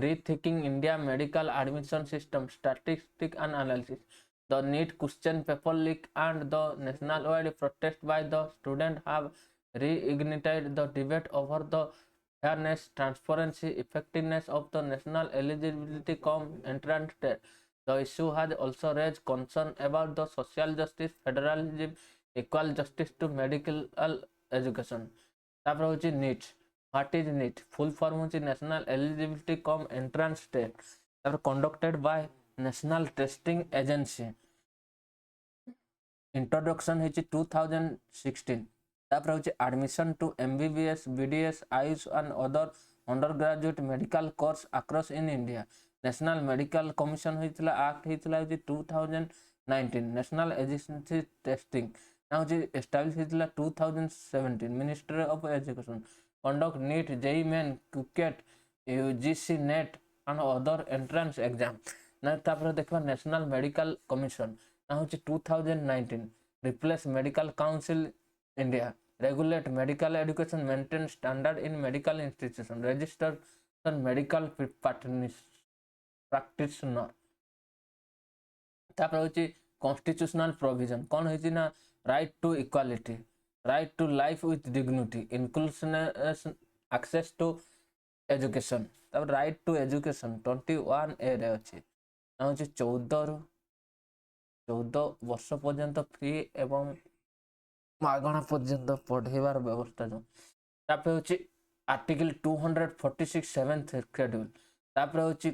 rethinking India medical admission system, statistics and analysis, the NEET question paper leak and the national wide protest by the student have reignited the debate over the fairness, transparency, effectiveness of the national eligibility entrance test. The issue has also raised concern about the social justice, federalism, equal justice to medical education. तापर होची NEET. What is NEET? Full form होची National Eligibility Entrance Test. तापर conducted by National Testing Agency. Introduction होची 2016. तापर होची admission to MBBS, BDS, Ayush and other undergraduate medical course across in India. National Medical Commission होइतला act होइतला 2019. National Agency Testing now established होइतला 2017. Ministry of Education conduct NEET, JEE Main, QCAT, UGC NET and other entrance exam. ना तापर देखबा National Medical Commission ना होची 2019 replace Medical Council India, regulate medical education, maintain standard in medical institution, register medical practitioner. तापर होची constitutional provision कौन होची ना right to equality, right to life with dignity, inclusion, access to education. तापर right to education 21A रे अछि ना होची 14 वर्ष पर्यंत फ्री एवं मागणा पर्यंत पढ़ेबार व्यवस्था जो। तापर होची आर्टिकल 246 7th शेड्यूल। तापर होची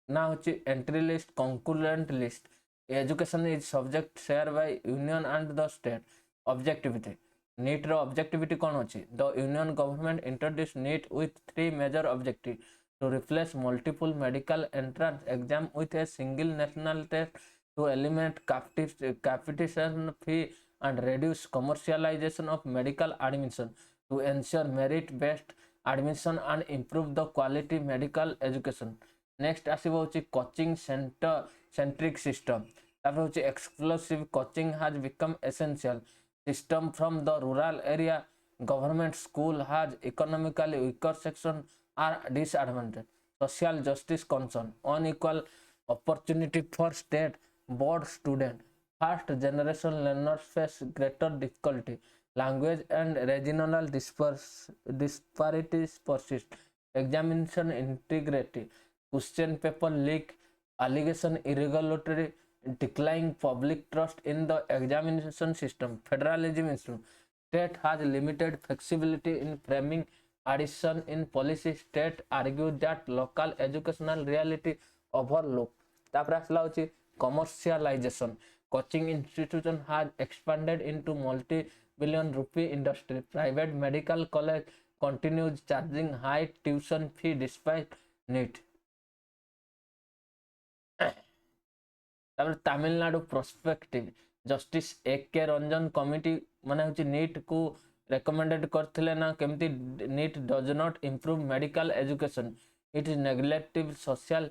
ना होची entry list, concurrent list, education is subject share by union and the state. Objectivity, NEET रो ऑब्जेक्टिविटी कौन होची? The union government introduce NEET with 3 major objective to replace multiple medical entrance exam with a single national test, to eliminate capitation fee and reduce commercialization of medical admission, to ensure merit-based admission and improve the quality medical education. Next आसीबो होची coaching centre centric system. तापर होची exclusive coaching has become essential system from the rural area. Government school has economically weaker section are disadvantaged. Social justice concern, unequal opportunity for state board student, first generation learners face greater difficulty, language and regional disparities persist, examination integrity, question paper leak, allegation irregularity, declining public trust in the examination system, federalism issue, state has limited flexibility in framing addition in policy, state argued that local educational reality overlooked. तापर आसला होची commercialization, coaching institution has expanded into multi-billion rupee industry, private medical college continues charging high tuition fee despite NEET. तापर Tamil Nadu perspective, justice A.K. Ranjan committee माने होची NEET को recommended करथिले ना केमती NEET does not improve medical education, it is neglective social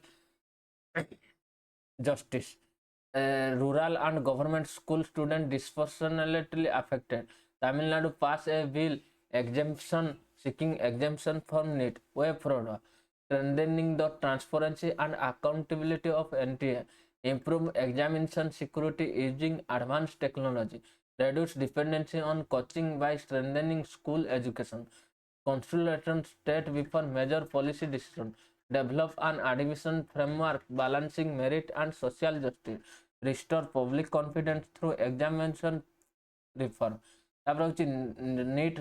justice, rural and government school student disproportionately affected. Tamil Nadu passed a bill seeking exemption from NEET, way fraud, strengthening the transparency and accountability of NTA, improve examination security using advanced technology, reduce dependency on coaching by strengthening school education, consultation state before major policy decision, develop an admission framework balancing merit and social justice, restore public confidence through examination reform. तापर होची NEET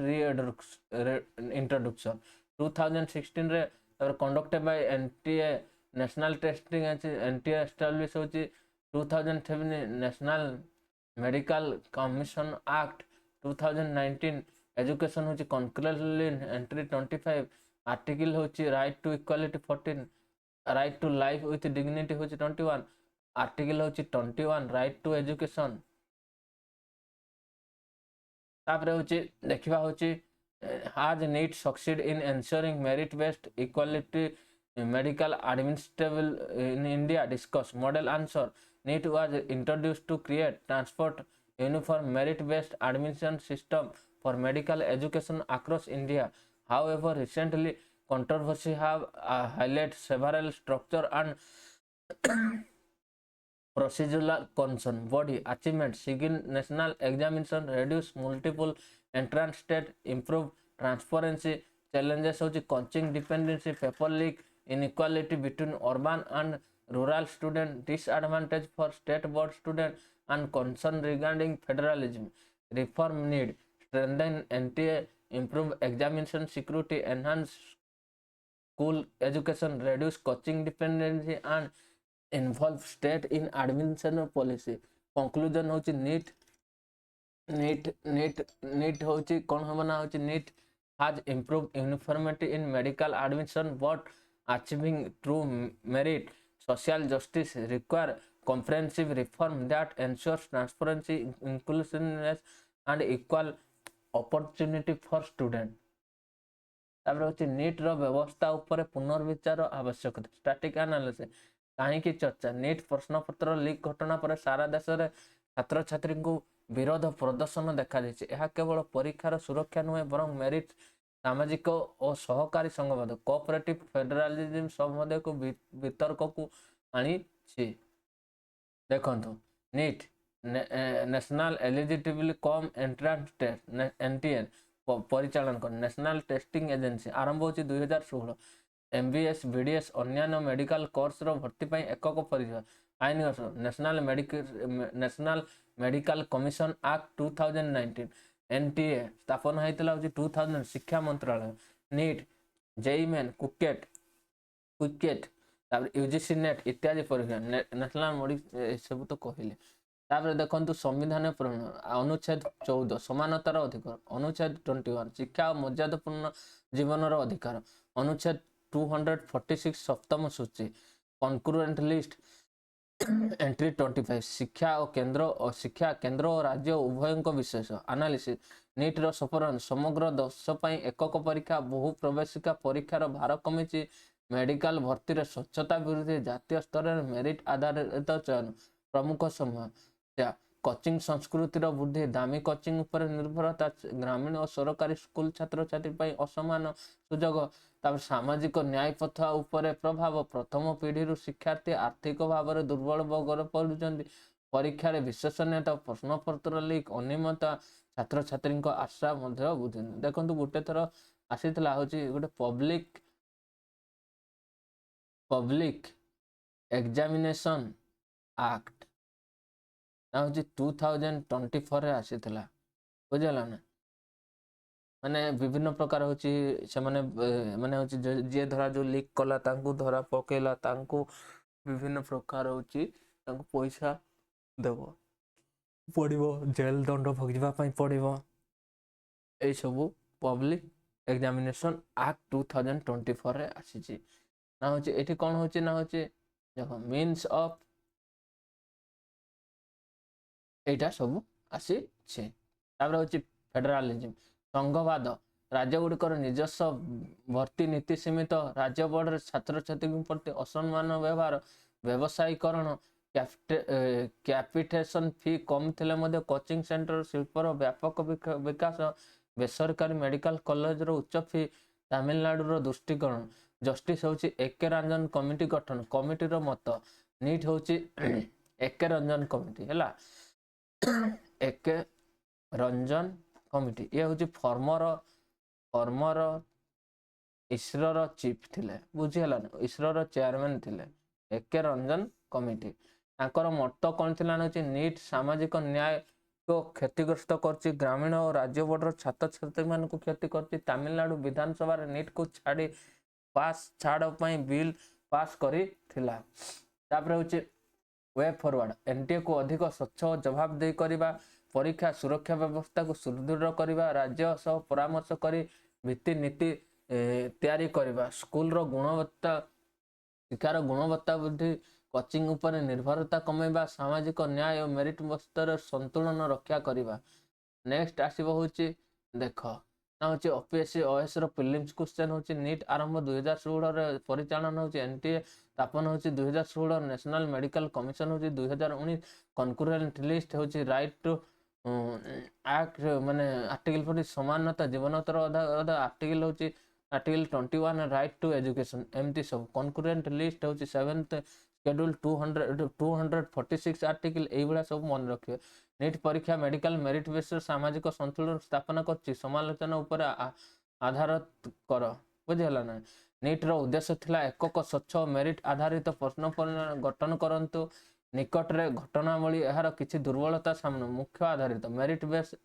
introduction 2016 रे तापर conducted by NTA national testing NTA establish होची 2007 national medical commission act 2019 education होची conclusionally entry 25 article होची right to equality 14 right to life with dignity होची 21 article होची 21 right to education तापर होची देखिबा होची has NEET succeed in ensuring merit based equality medical administrable in India? Discuss. Model answer. NEET was introduced to create transport uniform merit based admission system for medical education across India. However, recently controversy have highlighted several structure and procedural concern. Body achievement seeking national examination reduce multiple entrance state improve transparency challenges hochi coaching dependency paper leak inequality between urban and rural student disadvantage for state board student and concern regarding federalism reform need strengthen NTA improve examination security enhance school education reduce coaching dependency and involve state in admission policy conclusion होची NEET होची कौन हमना होची NEET has improved uniformity in medical admission but achieving true merit social justice require comprehensive reform that ensures transparency inclusiveness and equal opportunity for student तापर होची NEET रो व्यवस्था ऊपर पुनर्विचार आवश्यकता स्टैटिक एनालिसिस कहीं चर्चा नीट प्रश्नपत्र लीक घटना पर सारा देश में छात्र छात्री को विरोध प्रदर्शन देखा यह केवल परीक्षार सुरक्षा नुहे बर मेरिट सामाजिक और सहकारी संघवाद कोऑपरेटिव फेडरालिज्म संबंध को वितर्क को आनी देखो NEET national eligibility cum entrance test NTA परिचालन कर नेशनल टेस्टिंग एजेंसी आरंभ हो 2016 MBS BDS अन्य मेडिकल कोर्स रो भर्ती पई एकक परिचय आईन national medical commission act 2019 NTA स्थापन होइतला 2000 शिक्षा मंत्रालय NEET JEE main CUET UGC NET इत्यादि परीक्षा नेशनल मेडिकल सब तो कहले तापर देखंतु संविधान प्रणयन अनुच्छेद 14 समानतार अधिकार अनुच्छेद 21 शिक्षा और मर्यादापूर्ण जीवन अधिकार अनुच्छेद 246 सप्तम सूची कॉन्क्रुएंट लिस्ट एंट्री 25 शिक्षा केंद्र और राज्य उभय विशेष एनालिसिस नीट रो सफलन समग्र देश पई एकक परीक्षा बहु प्रवेशिका परीक्षार भार कमी मेडिकल भर्ती रे स्वच्छता विरुद्ध जातीय स्तर में मेरिट आधारित चयन प्रमुख समस्या कोचिंग संस्कृति वृद्धि दामी कोचिंग उपर निर्भरता ग्रामीण और सरकारी स्कूल छात्र छात्री असमान सुजोग तापर सामाजिक न्याय प्रथा उपरे प्रभाव प्रथम पीढ़ी शिक्षार्थी आर्थिक भाव में दुर्बल वर्गर पड़ुଛନ୍ତି परीक्षा विश्वसनीयता प्रश्नपत्र लीक अनियमितता छात्र छात्री आशा बुझे देखो गोटे थर आसीला गोटे पब्लिक एग्जामिनेशन एक्ट 2024 आसीला बुझला ना माने विभिन्न प्रकार होची से माने होची जे धरा जो लीक कला तांकु धरा पकेला तांकु विभिन्न प्रकार होची तांकु पैसा देबो पड़िबो जेल दंड भोगवा पई पड़िबो ए सब पब्लिक एग्जामिनेशन एक्ट 2024 रे आसीची ना होची एठी कोन होची ना होची देखो मीन्स ऑफ एटा सब आसी छे तापर होची फेडरलिज्म संघवाद राज्य गुड़िकर निजस्व भर्ती नीति सीमित राज्य बोर्ड छात्र छात्री प्रति असम्मान व्यवहार व्यवसायीकरण कैपिटेशन फी कम थिले कोचिंग सेंटर शिल्पर व्यापक विकास बेसरकारी मेडिकल कॉलेज रो उच्च फी तमिलनाडु रो दृष्टिकोण जस्टिस होची एके रंजन कमिटी गठन कमिटी रो मत नीट होची एके रंजन कमिटी हैला एके रंजन कमिटी ये हूँ फॉर्मर इसरो चीफ थिले बुझीगला ना इसरो चेयरमैन थिले एके रंजन कमिटी तांकर मत कौन थिला ना नीट सामाजिक न्याय को क्षतिग्रस्त करछि ग्रामीण और राज्य बोर्ड छात्र छात्री मान को क्षति करछि तमिलनाडु विधानसभा रे नीट को छाड़ी छाड़ पई बिल पास करी थिला तापर होछि वे फॉरवर्ड एनटीए को अधिक स्वच्छ और जवाबदेही करबा परीक्षा सुरक्षा व्यवस्था को सुदृढ़ करवा, राज्य सह परामर्श करी भित्ति नीति तैयारी करवा, स्कूल रो गुणवत्ता शिक्षार गुणवत्ता वृद्धि, कोचिंग उपर निर्भरता कमेवा, सामाजिक न्याय और मेरिट व्यवस्थार संतुलन रक्षा करवा। नेक्स्ट आसीबो होची देख ना होची ओपीएससी ओएस रो प्रीलिम्स क्वेश्चन होची नीट आरंभ 2016 रे परिचालन होची एनटीए स्थापन होची 2016, नेशनल मेडिकल कमिशन होची 2019, कनकरेंट लिस्ट होची राइट टू एक्ट माने आर्टिकल 40 समानता जीवनोत्तर आर्टिकल होची आर्टिकल 21 राइट टू एजुकेशन एमती सब। कनकरेंट लिस्ट होची 7th शेड्यूल 246 आर्टिकल एई बडा सब मन रखियो। नीट परीक्षा मेडिकल मेरिट बेस सामाजिक संतुलन स्थापना करछि, समालोचना ऊपर आधार कर बुझिहला ना। नीट रो उद्देश्य थिला एकक स्वच्छ मेरिट आधारित प्रश्न गठन करंतु, निकट रे घटनावली एहार किछि दुर्बलता सामने मुख्य आधारित मेरिट बेस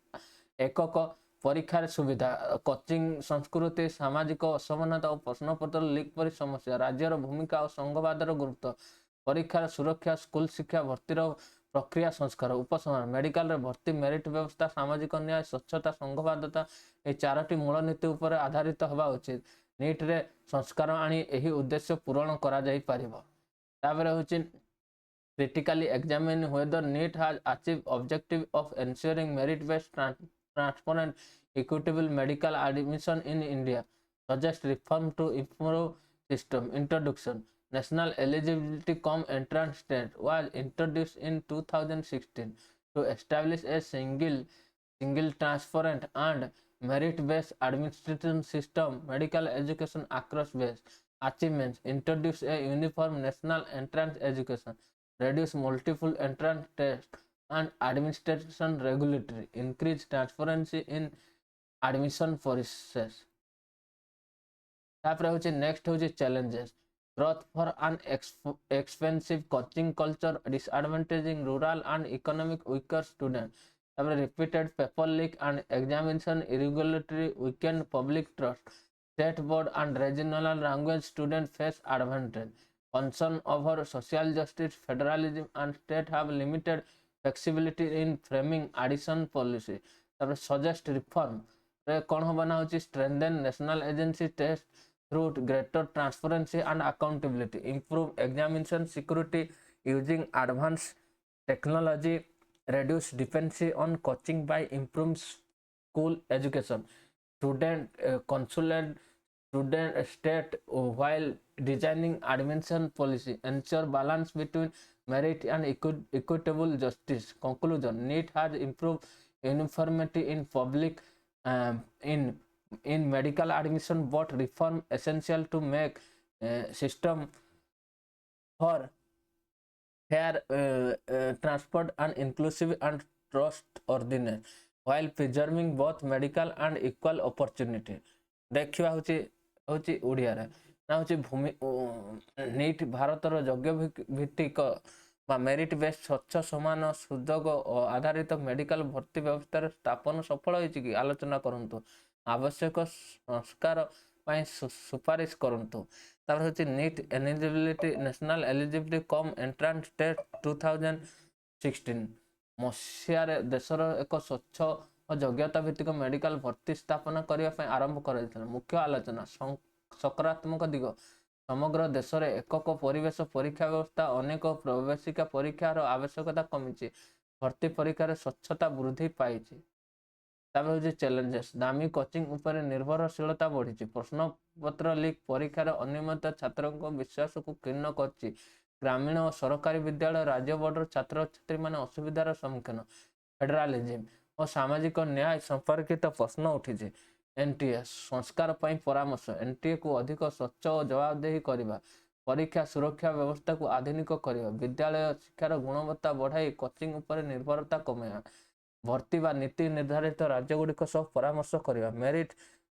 एकक परीक्षार सुविधा, कोचिंग संस्कृति, सामाजिक असमानता और प्रश्नपत्र लीक परि समस्या, राज्यर भूमिका और संघवादर गुरुत्व, परीक्षार सुरक्षा, स्कूल शिक्षा भर्तिर प्रक्रिया संस्कार, उपसंहार मेडिकल भर्ती मेरिट व्यवस्था, सामाजिक न्याय, स्वच्छता, संघवादता ए चारोटी मूल नीति उपर आधारित हवा उचित। नीट रे संस्कार आनी एही उद्देश्य पूरण करा जाई परिबो। ताबरे होची critically examine whether NEET has achieved objective of ensuring merit-based, transparent, equitable medical admission in India. Suggest reform to improve system. Introduction. National eligibility cum entrance test was introduced in 2016 to establish a single transparent and merit-based administration system. Medical education across base. Achievements. Introduce a uniform national entrance education. Reduce multiple entrance tests and administration regulatory. Increase transparency in admission process. Next challenges. Growth for an expensive coaching culture, disadvantaging rural and economic weaker students. Repeated paper leak and examination irregularity weaken public trust. State board and regional language students face advantage. Concern over social justice, federalism and state have limited flexibility in framing admission policy. Suggest reform. Strengthen national agency test through greater transparency and accountability. Improve examination security using advanced technology. Reduce dependency on coaching by improving school education. Student consulate student state while designing admission policy. Ensure balance between merit and equitable justice. Conclusion. NEET has improved uniformity in public in medical admission, but reform essential to make system for fair, transport and inclusive and trustworthiness while preserving both medical and equal opportunity. देखिबा होची ओडिया रे ना होची भूमि NEET भारतर योग्य भित्तिक बा merit based स्वच्छ समान सुयोग आधारित मेडिकल भर्ती व्यवस्था स्थापन सफल होईची कि आलोचना करंतु, आवश्यक संस्कार पाई सुपारिश करंतु। तापर होची NEET eligibility national eligibility cum entrance test 2016 मसियारे देशर एक स्वच्छ और योग्यता भित्तिक मेडिकल भर्ती स्थापना करने आरंभ कर मुख्य आलोचना। सकारात्मक दिग समग्र देश में एकक परिवेश परीक्षा व्यवस्था, अनेक प्रवेशिका परीक्षार आवश्यकता कमी, भर्ती परीक्षार स्वच्छता वृद्धि पाई। चैलेंजेस दामी कोचिंग उपर निर्भरशीलता बढ़ी, प्रश्नपत्र लीक परीक्षार अनियमितता छात्रों विश्वास को क्षीण कर, ग्रामीण और सरकारी विद्यालय राज्य बोर्डर छात्र छात्री मान असुविधार सम्मुखीन। फेडरालिज्म और सामाजिक न्याय संपर्कित प्रश्न उठी। एनटीए संस्कार पर परामर्श। एनटीए को अधिक स्वच्छ और जवाबदेही करने, परीक्षा सुरक्षा व्यवस्था को आधुनिक करने, विद्यालय शिक्षार गुणवत्ता बढ़ाई कोचिंग उपर निर्भरता कमेवा, भर्ती व नीति निर्धारित राज्यगुड़िक सह परामर्श करने, मेरिट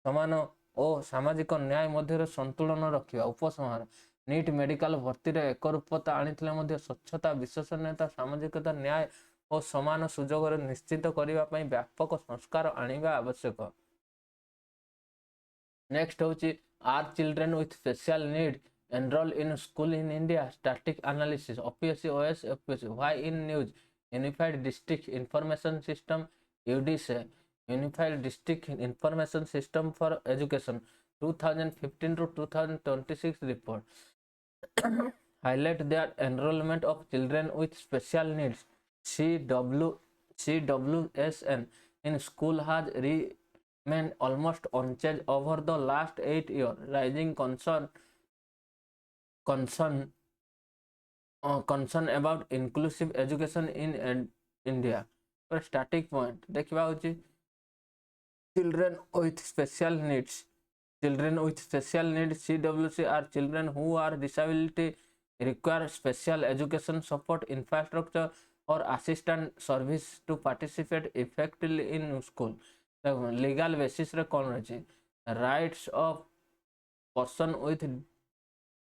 समान और सामाजिक न्याय मध्य संतुलन रखा। उपसंहार नीट मेडिकल भर्ती एकरूपता आनी स्वच्छता विश्वसनीयता सामाजिकता न्याय और समान सुजोग निश्चित करने व्यापक संस्कार आने आवश्यक। नेक्स्ट होची are children with special need enrol in school in India, static analysis, OPSC OS UPSC, why in news unified district information system UDISE unified district information system for education 2015 to 2026 report highlight that enrollment of children with special needs CW CWSN in school has remained almost unchanged over the last 8 years, rising concern about inclusive education in India. For static point देखिबा होची children with special needs. Children with special needs CWC are children who are disability require special education support infrastructure or assistant service to participate effectively in school. Legal basis रे कौन रही rights of person with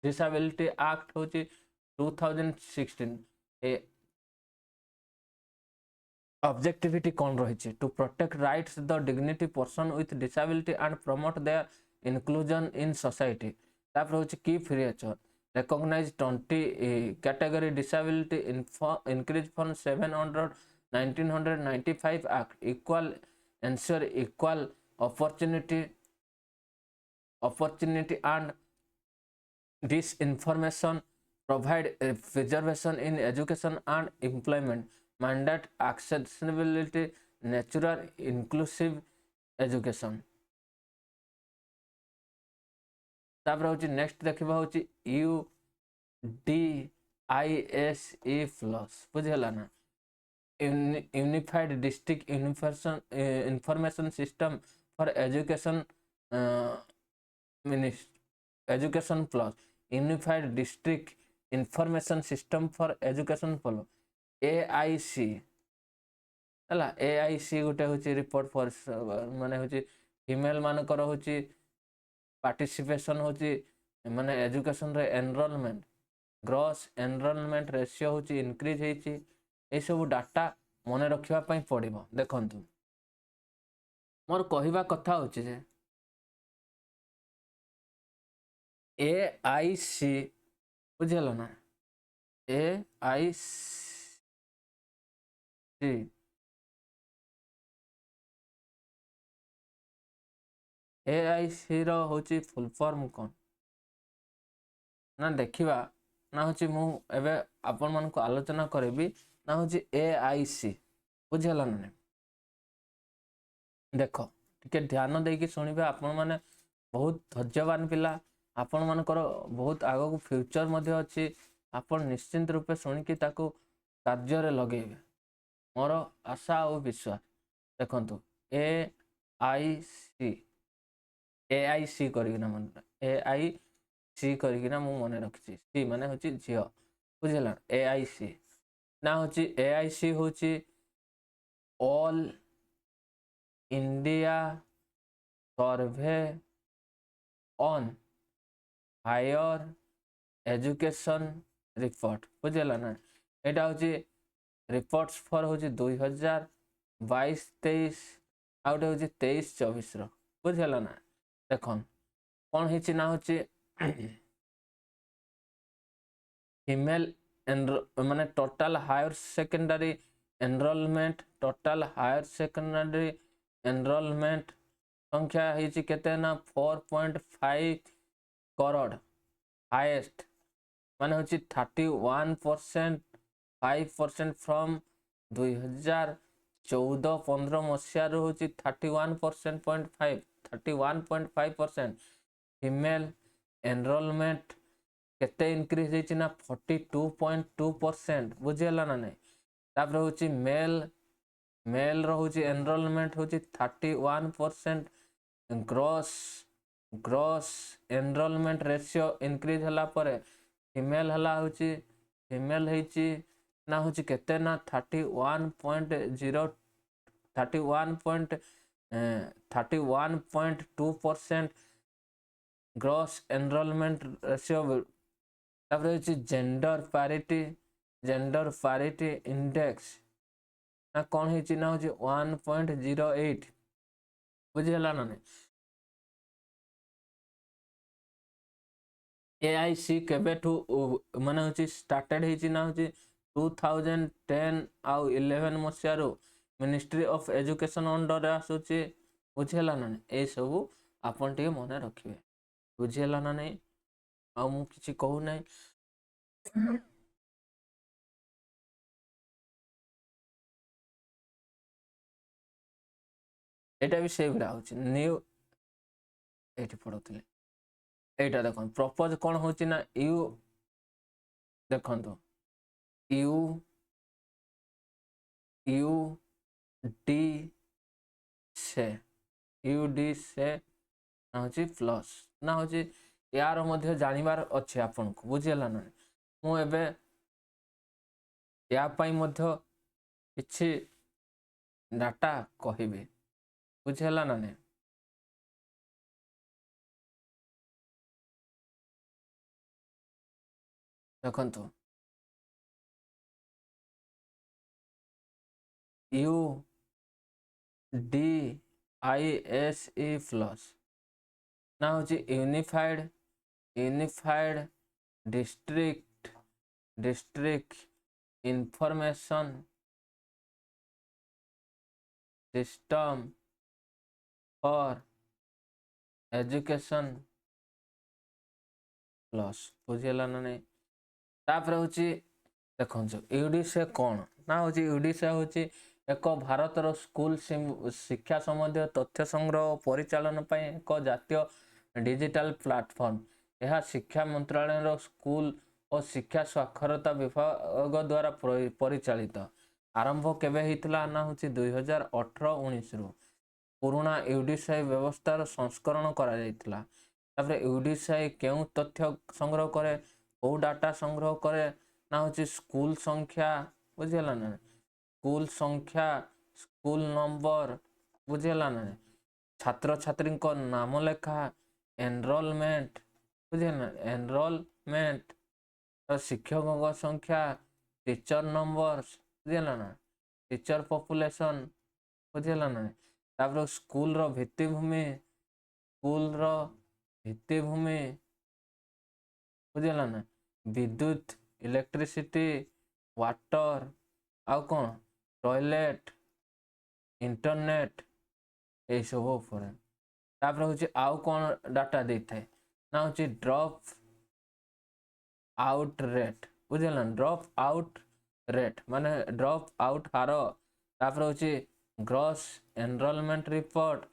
disability act होची 2016 ए objectivity कौन रही to protect rights the dignity person with disability and promote their inclusion in society. तापर होची key feature recognize 20 category disability increase from 700 1995 act equal ensure equal opportunity and disinformation provide preservation in education and employment mandate accessibility natural inclusive education. तापर होची next देखिबा होची UDISE plus बुझला ना unified district information system for education education plus unified district information system for education plus AIC हला AIC गोटे होची report for माने होची फीमेल मानकर होची पार्टिसिपेशन होची माने एजुकेशन रे एनरोलमेंट ग्रॉस एनरोलमेंट रेशियो होची इंक्रीज हेची ए सब डाटा मने रखिबा पई पड़िबो देखंतु मोर कहिबा कथा होची जे AIC बुझियलो ना AIC AIC रो होची फुल फॉर्म कोन ना देखिबा ना होची मु एबे आपन मन को आलोचना करबी ना होची AIC बुझियलो ना देखो टिके ध्यान देकी सुनिबे आपन माने बहुत धैर्यवान पिला आपण मानकर बहुत आगो को फ्यूचर मध्ये अछि आपण निश्चिंत रूपे सुनिकी ताको कार्य रे लगेबे मोर आशा और विश्वास देखंतु AIC करिना मन AIC करिना मु मने रखछि सी माने होछि झियो बुझला AIC ना होछि AIC होछि All India survey on higher education report बुझला ना एटा होछि रिपोर्ट्स फॉर होछि 2022-23 आउट होछि 23-24 रो बुझला ना देखन कोन हिछि ना होछि फीमेल माने total higher secondary enrolment total higher secondary enrolment संख्या हिछि केते ना 4.5 करोड़ हाईएस्ट माने होछि 31% 5% फ्रॉम 2014-15 मसिया रो होछि 31.5% फीमेल एनरोलमेंट केते इंक्रीज हेछि ना 42.2% बुझियला ना नै तापर होछि मेल रो होछि एनरोलमेंट होछि 31% ग्रॉस एनरोलमेंट रेशियो इंक्रीज हला परे फीमेल हला होछि फीमेल हेछि ना होछि केते ना 31.2% ग्रॉस एनरोलमेंट रेशियो तापर होछि जेंडर पैरिटी इंडेक्स ना कोन हेछि ना होछि 1.08 बुझियला ना नै AIC केबेठू माने होछि स्टार्टेड हेछि ना होछि 2010 ଆଉ 11 ମସିହାରୁ ମିନିଷ୍ଟ୍ରି ଅଫ୍ ଏଜୁକେସନ୍ ଅଣ୍ଡରରେ ଆସୁଛି। ବୁଝିହେଲା ନା ନାହିଁ? ଏଇସବୁ ଆପଣ ଟିକେ ମନେ ରଖିବେ। ବୁଝିହେଲା ନା ନାହିଁ? ଆଉ ମୁଁ କିଛି କହୁନାହିଁ। ଏଇଟା ବି ସେଇଭଳିଆ ହେଉଛି। ନ୍ୟୁ ଏଇଠି ପଢ଼ୁଥିଲେ। এইটা দেখুন ପ୍ରପୋଜ କ'ଣ ହେଉଛି ନା ୟୁ ଦେଖନ୍ତୁ ୟୁ ୟୁ ଡି ସେ ୟୁ ଡି ସେ ନା ହେଉଛି ପ୍ଲସ୍ ନା ହେଉଛି ୟାର ମଧ୍ୟ ଜାଣିବାର ଅଛି ଆପଣଙ୍କୁ। ବୁଝିହେଲା ନା? ମୁଁ ଏବେ ୟା ପାଇଁ ମଧ୍ୟ କିଛି ଡାଟା କହିବି। ବୁଝିହେଲା ନା ନାହିଁ? ଦେଖନ୍ତୁ U D I S E plus ନା ହେଉଛି unified district information system for education plus. बुझीगला ना नहीं? तापर होची देखंजो यूडीसे कौन ना होची यूडीसे होची एक भारतर स्कूल शिक्षा संबंधी तथ्य संग्रह और परिचालन पर एक जातीय डिजिटल प्लेटफॉर्म। यह शिक्षा मंत्रालय स्कूल और शिक्षा साक्षरता विभाग द्वारा परिचालित। आरंभ केबे हितला ना होची 2018-19 रु। पुराना यूडीसीआई व्यवस्थार संस्करण करा जायतिला। तापर यूडीसीआई केउ तथ्य संग्रह करे को डाटा संग्रह करे ना होची स्कूल संख्या। बुझिगला ना? स्कूल संख्या स्कूल नंबर। बुझिगला ना? छात्र छात्री को नाम लेखा एनरोलमेंट। बुझिगला? एनरोलमेंट शिक्षकों संख्या टीचर नंबर्स। बुझिगला ना? Teacher population. बुझिगला ना? तापर स्कूल रो भित्तिभूमि बुझिगला ना? विद्युत इलेक्ट्रिसिटी वाटर आउ कौन टॉयलेट इंटरनेट ये सब ऊपर। तापर होची आउ कौन डाटा देता है ना होची ड्रॉप आउट रेट। बुझिगला? ड्रॉप आउट रेट माने ड्रॉप आउट हार। तापर होची gross enrolment report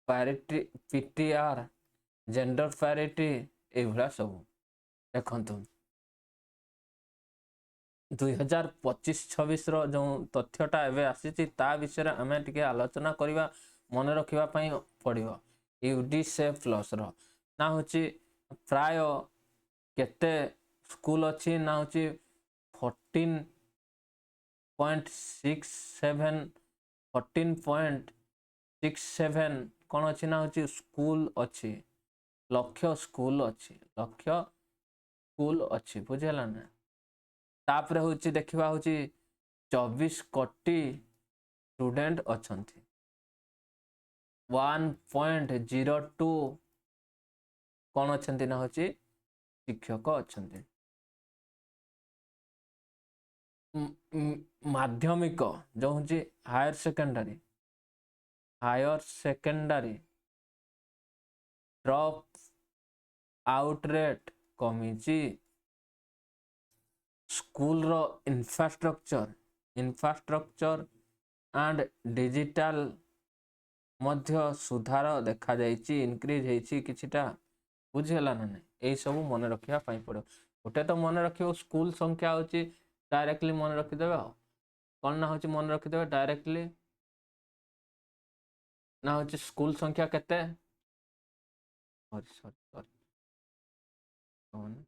parity PTR gender parity एभला सब। देखंतु 2025-26 रो जो तथ्यटा एवं आसी ता विषय आम टे आलोचना करवा मन रखा पड़ो। यूडीसे प्लस रो ना होची प्राय केते स्कूल अच्छी ना होची 14.67 कौन अच्छी ना होची स्कूल अच्छी लक्ष्य स्कूल अच्छी। बुझेगा ना? तापर होची देखिबा होची 24 कोटी स्टूडेंट अछंती 1.02 कौन अछंती ना होची शिक्षक अछंती। माध्यमिक जो होची higher secondary drop out rate कमी। स्कूल रो इंफ्रास्ट्रक्चर एंड डिजिटल मध्य सुधार देखा जाइए इनक्रीज होइछि किछिटा। बुझीगला ना नहीं? यही सब मन रखा पड़ो। गोटे तो मन रखियो स्कूल संख्या होची डायरेक्टली मन रखिदेवे। कौन ना होची मन रखिदेवे डायरेक्टली ना होची स्कूल संख्या केते सॉरी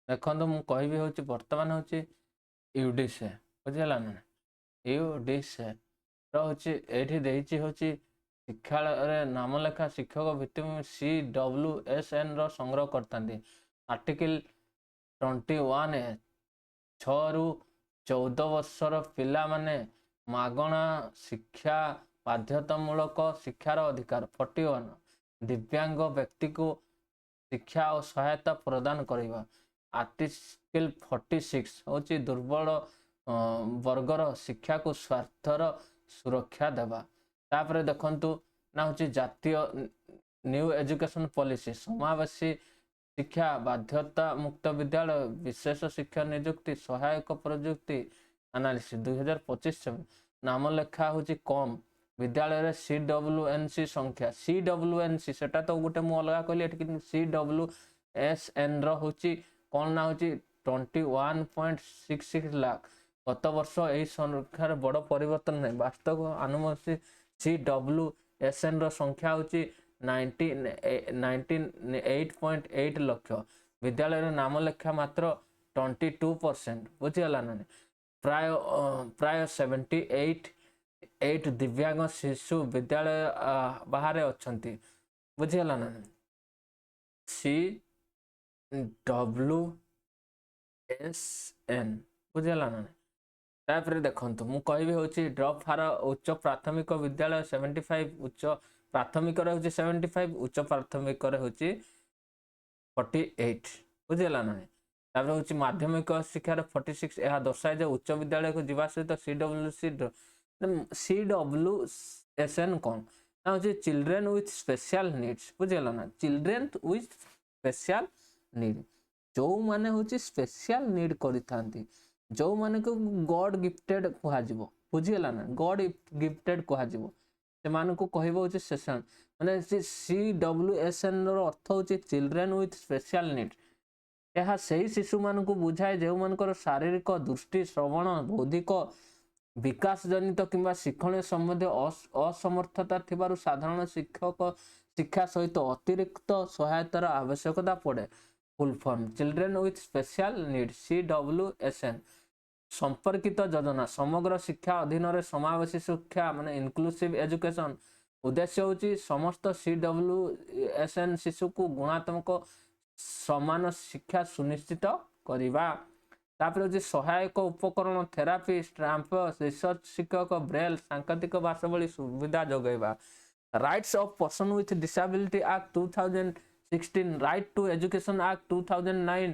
देखो मु कहबी हूँ बर्तमान हूँ यूडीसे बुझीगला ना यूडीसे हूँ ये हूँ शिक्षा नामलेखा शिक्षक भित्तिभूमि CWSN संग्रह करता आर्टिकल 21 6 ରୁ 14 वर्षर पिला माने मागणा शिक्षा बाध्यतामूलक शिक्षार अधिकार 41 दिव्यांग व्यक्ति को शिक्षा और सहायता प्रदान करवा आर्टिकल 46 हूँ दुर्बल वर्गर शिक्षा को स्वार्थर सुरक्षा देवा तापर देखंतु ना हूँ जातीय न्यू एजुकेशन पॉलिसी समावेशी शिक्षा बाध्यता मुक्त विद्यालय विशेष शिक्षा नियुक्ति सहायक प्रयुक्ति एनालिसिस 2025 नामलेखा हूँ कम विद्यालय CWNC संख्या CWNC सेटा तो गोटे मु अलग कहली CWSN रोचे कौन ना हूँ 21.66 लाख गत वर्ष यही संख्यार बड़ परिवर्तन नहीं वास्तव अनुमति CWSN संख्या हूँ 8.8 लक्ष विद्यालय नामलेखा मात्र 22% बुझीगला ना प्राय 78 दिव्यांग शिशु विद्यालय बाहर अच्छा बुझीगला ना CWSN बुझीगला ना तापर देखो मु कहबी हूँ ड्रप हार उच्च प्राथमिक विद्यालय 75 उच्च प्राथमिक हूँ 75 उच्च प्राथमिक हूँ 48 बुझीगला ना तापर हूँ माध्यमिक शिक्षार 46 यह दर्शाए जे उच्च विद्यालय को जीवा सहित CWSN कौन ना हूँ चिल्ड्रेन विथ स्पेशल नीड्स बुझीगला ना चिल्ड्रेन विथ स्पेशल नीड जो माने हूँ स्पेशल नीड करिथांती जो माने को गॉड गिफ्टेड कहा जीवो बुझीगला ना गॉड गिफ्टेड कहा जीवो से मान को कहबो होचे सेशन माने CWSN रो अर्थ होचे चिल्ड्रेन विथ स्पेशल नीड यह सही शिशु मान को बुझाए जो मानकर शारीरिक दृष्टि श्रवण बौद्धिक विकास जनित किंबा शिक्षण संबंधी असमर्थता थिबारु साधारण शिक्षक शिक्षा सहित अतिरिक्त सहायतार आवश्यकता पड़े full form children with special need CWSN संपर्कित योजना समग्र शिक्षा अधीन रे समावेशी शिक्षा माने इनक्लूसिव एजुकेशन उद्देश्य होची समस्त CWSN शिशु को गुणात्मक समान शिक्षा सुनिश्चित करवा तापर हूँ सहायक उपकरण थेरापी स्टाम्प रिसर्च शिक्षक ब्रेल सांकेतिक भाषा भली सुविधा जोगेबा rights of person with disability act 2016 right to education act 2009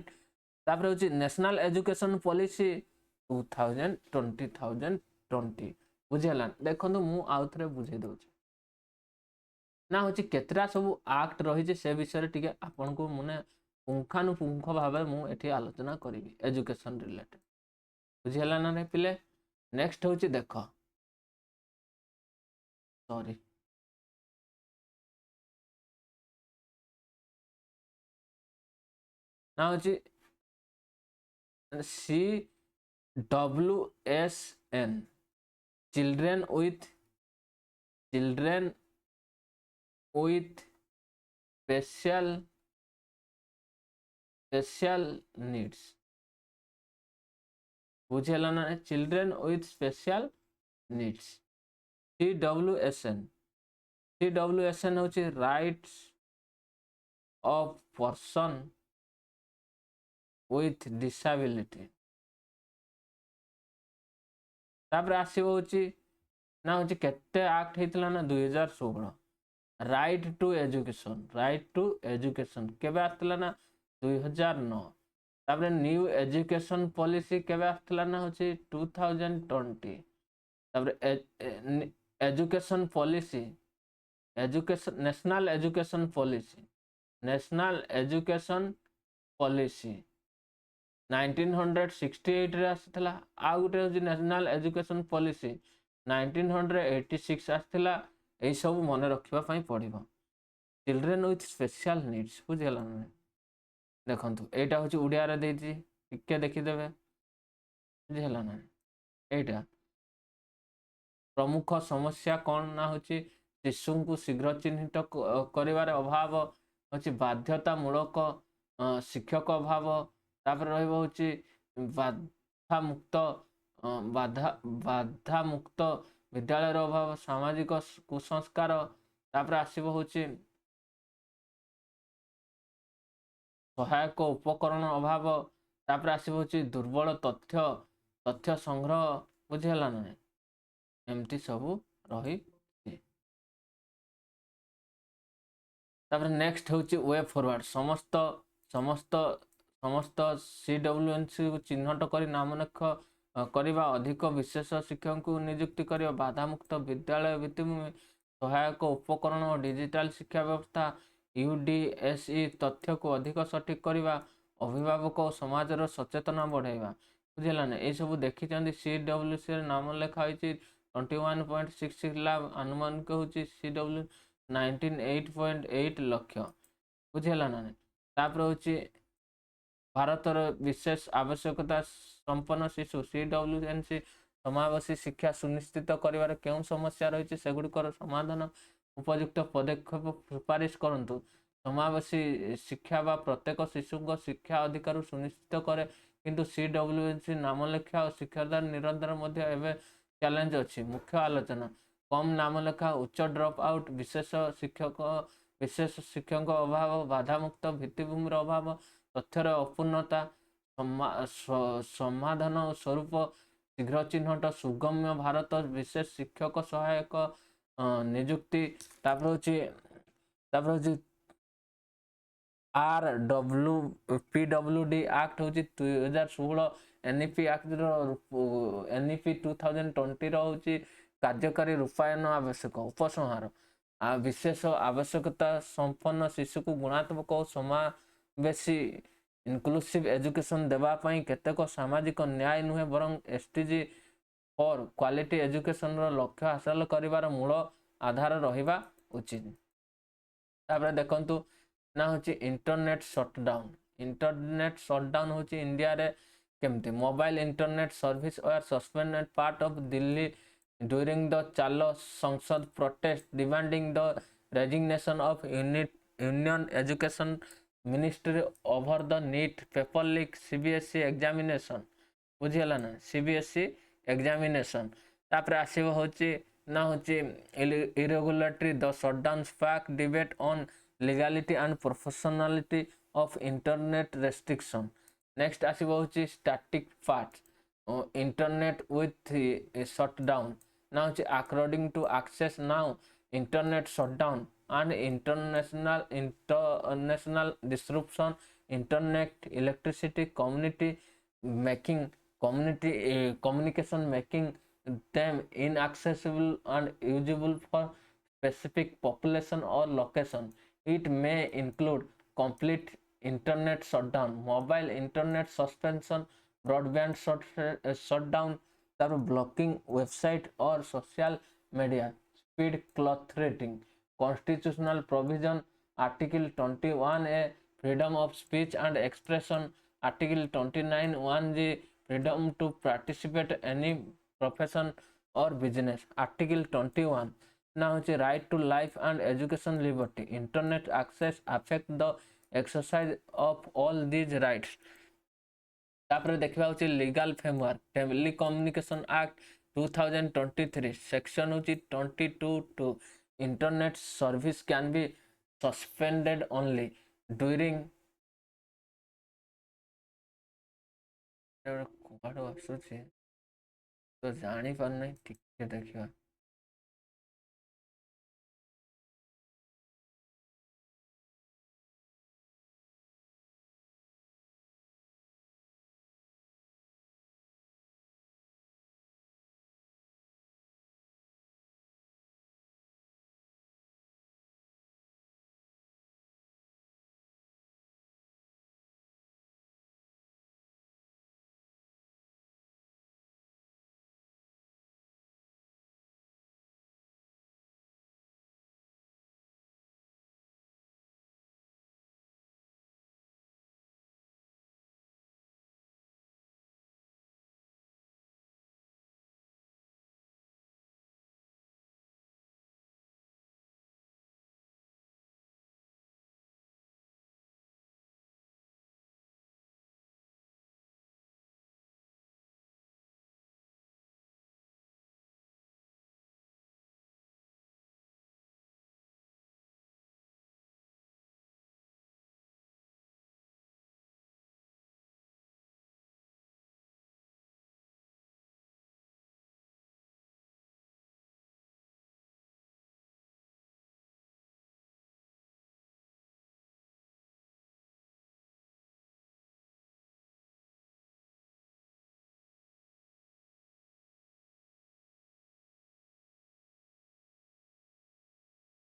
तापर हूँ नेशनल एजुकेशन पॉलिसी 2020 बुझेगा देखो मु आउ थे बुझे दौर ना हूँ केतरा सब एक्ट रही से विषय टी आपन को माने पुंखानुपुंख भाव मुझे आलोचना करी एजुकेशन रिलेटेड बुझीगला ना रे पिले नेक्स्ट हूँ देख सॉरी ना हूँ CWSN children with special needs बुझेला ना children with special needs CWSN होची rights of person with disability तापर आसीबो होची ना होची केते एक्ट हेतला ना 2016 राइट टू एजुकेशन केबे आतला ना 2009 तापर न्यू एजुकेशन पॉलिसी केबे आतला ना होची 2020 तापर education policy national education policy 1968 रे आसला आ गुटे होची नेशनल एजुकेशन पॉलिसी 1986 आसला यही सब मन रखा पड़ो चिल्ड्रेन विथ स्पेशल नीड्स बुझेगा ना देखु यहाँ हूँ ओडिया टे देखीदे बुझेगा ना यहाँ प्रमुख समस्या कौन ना हूँ शिशु को शीघ्र चिन्हित कर अभाव हूँ बाध्यतामूलक शिक्षक अभाव तापर रहइबो होची बाधा मुक्त बाधा बाधा मुक्त विद्यालय अभाव सामाजिक कुसंस्कार तापर आसीबो होची सहायक उपकरण अभाव तापर आसीबो होची दुर्बल तथ्य तथ्य संग्रह बुझिहला ना एमती सबू रही। तापर नेक्स्ट होची वे फॉरवर्ड समस्त समस्त समस्त CWNC को चिन्हट करी नामलेख करवा अधिक विशेष शिक्षक को नियुक्ति करवा बाधामुक्त विद्यालय भित्तिभूमि सहायक उपकरण और डिजिटल शिक्षा व्यवस्था UDSE तथ्य को अधिक सठिक करवा अभिभावक और समाजर सचेतना बढ़ाइबा बुझिला ना ये सब देखी CWC नाम लेखा होती 21.66 लाख आनुमानिक होची CW 19.8 लक्ष बुझिला ना तापर होची भारतर विशेष आवश्यकता संपन्न शिशु CWNC समावेशी शिक्षा सुनिश्चित करिवार केउं समस्या रही सेगुड़िकर समाधान उपयुक्त पदक्षेप सुपारिश करंतु समावेशी शिक्षा बा प्रत्येक शिशु शिक्षा अधिकार सुनिश्चित करे किंतु CWNC नामलेखा और शिक्षादान निरंतर मध्य एवं चैलेंज अच्छी मुख्य आलोचना कम नामलेखा उच्च ड्रॉप आउट विशेष शिक्षक अभाव बाधामुक्त भित्तिभूमि अभाव तथ्यर अपूर्णता समाधान स्वरूप शीघ्र चिन्हट सुगम्य भारत विशेष शिक्षक सहायक नियुक्ति RWPWD एक्ट हूँ 2016 NEP एक्ट NEP 2020 हूँ कार्यकारी रूपायन आवश्यक उपसंहार विशेष आवश्यकता संपन्न शिशु को गुणात्मक और समावेशी इनक्लूसिव एजुकेशन देवाई केतेक सामाजिक न्याय नुहे बरं SDG फॉर क्वालिटी एजुकेशन लक्ष्य हासिल करिवार मूल आधार रहिबा उचित। तापर देखंतु ना होची इंटरनेट शटडाउन होची इंडिया रे केमती mobile internet service were suspended part of Delhi during the Chalo Sansad protest demanding the resignation of union education ministry over the NEET paper leak CBSE examination बुझिहला ना CBSE एग्जामिनेशन तापर आसीबो होची ना होची irregularity the shutdown spark debate on legality and proportionality of internet restriction next आसीबो होची static part internet with a shutdown now according to access now internet shutdown and international disruption internet electricity communication making them inaccessible and usable for specific population or location. It may include complete internet shutdown, mobile internet suspension, broadband shutdown, blocking website or social media, speed cluttering, constitutional provision, Article 21A, freedom of speech and expression, Article 29(1)(g), freedom to participate any profession or business, Article 21. Now right to life and education liberty. Internet access affect the exercise of all these rights. तापर देखा legal framework telecommunication act 2023 section होची 22(2) internet service can be suspended only during तो जानी पार नहीं ठीक देखिए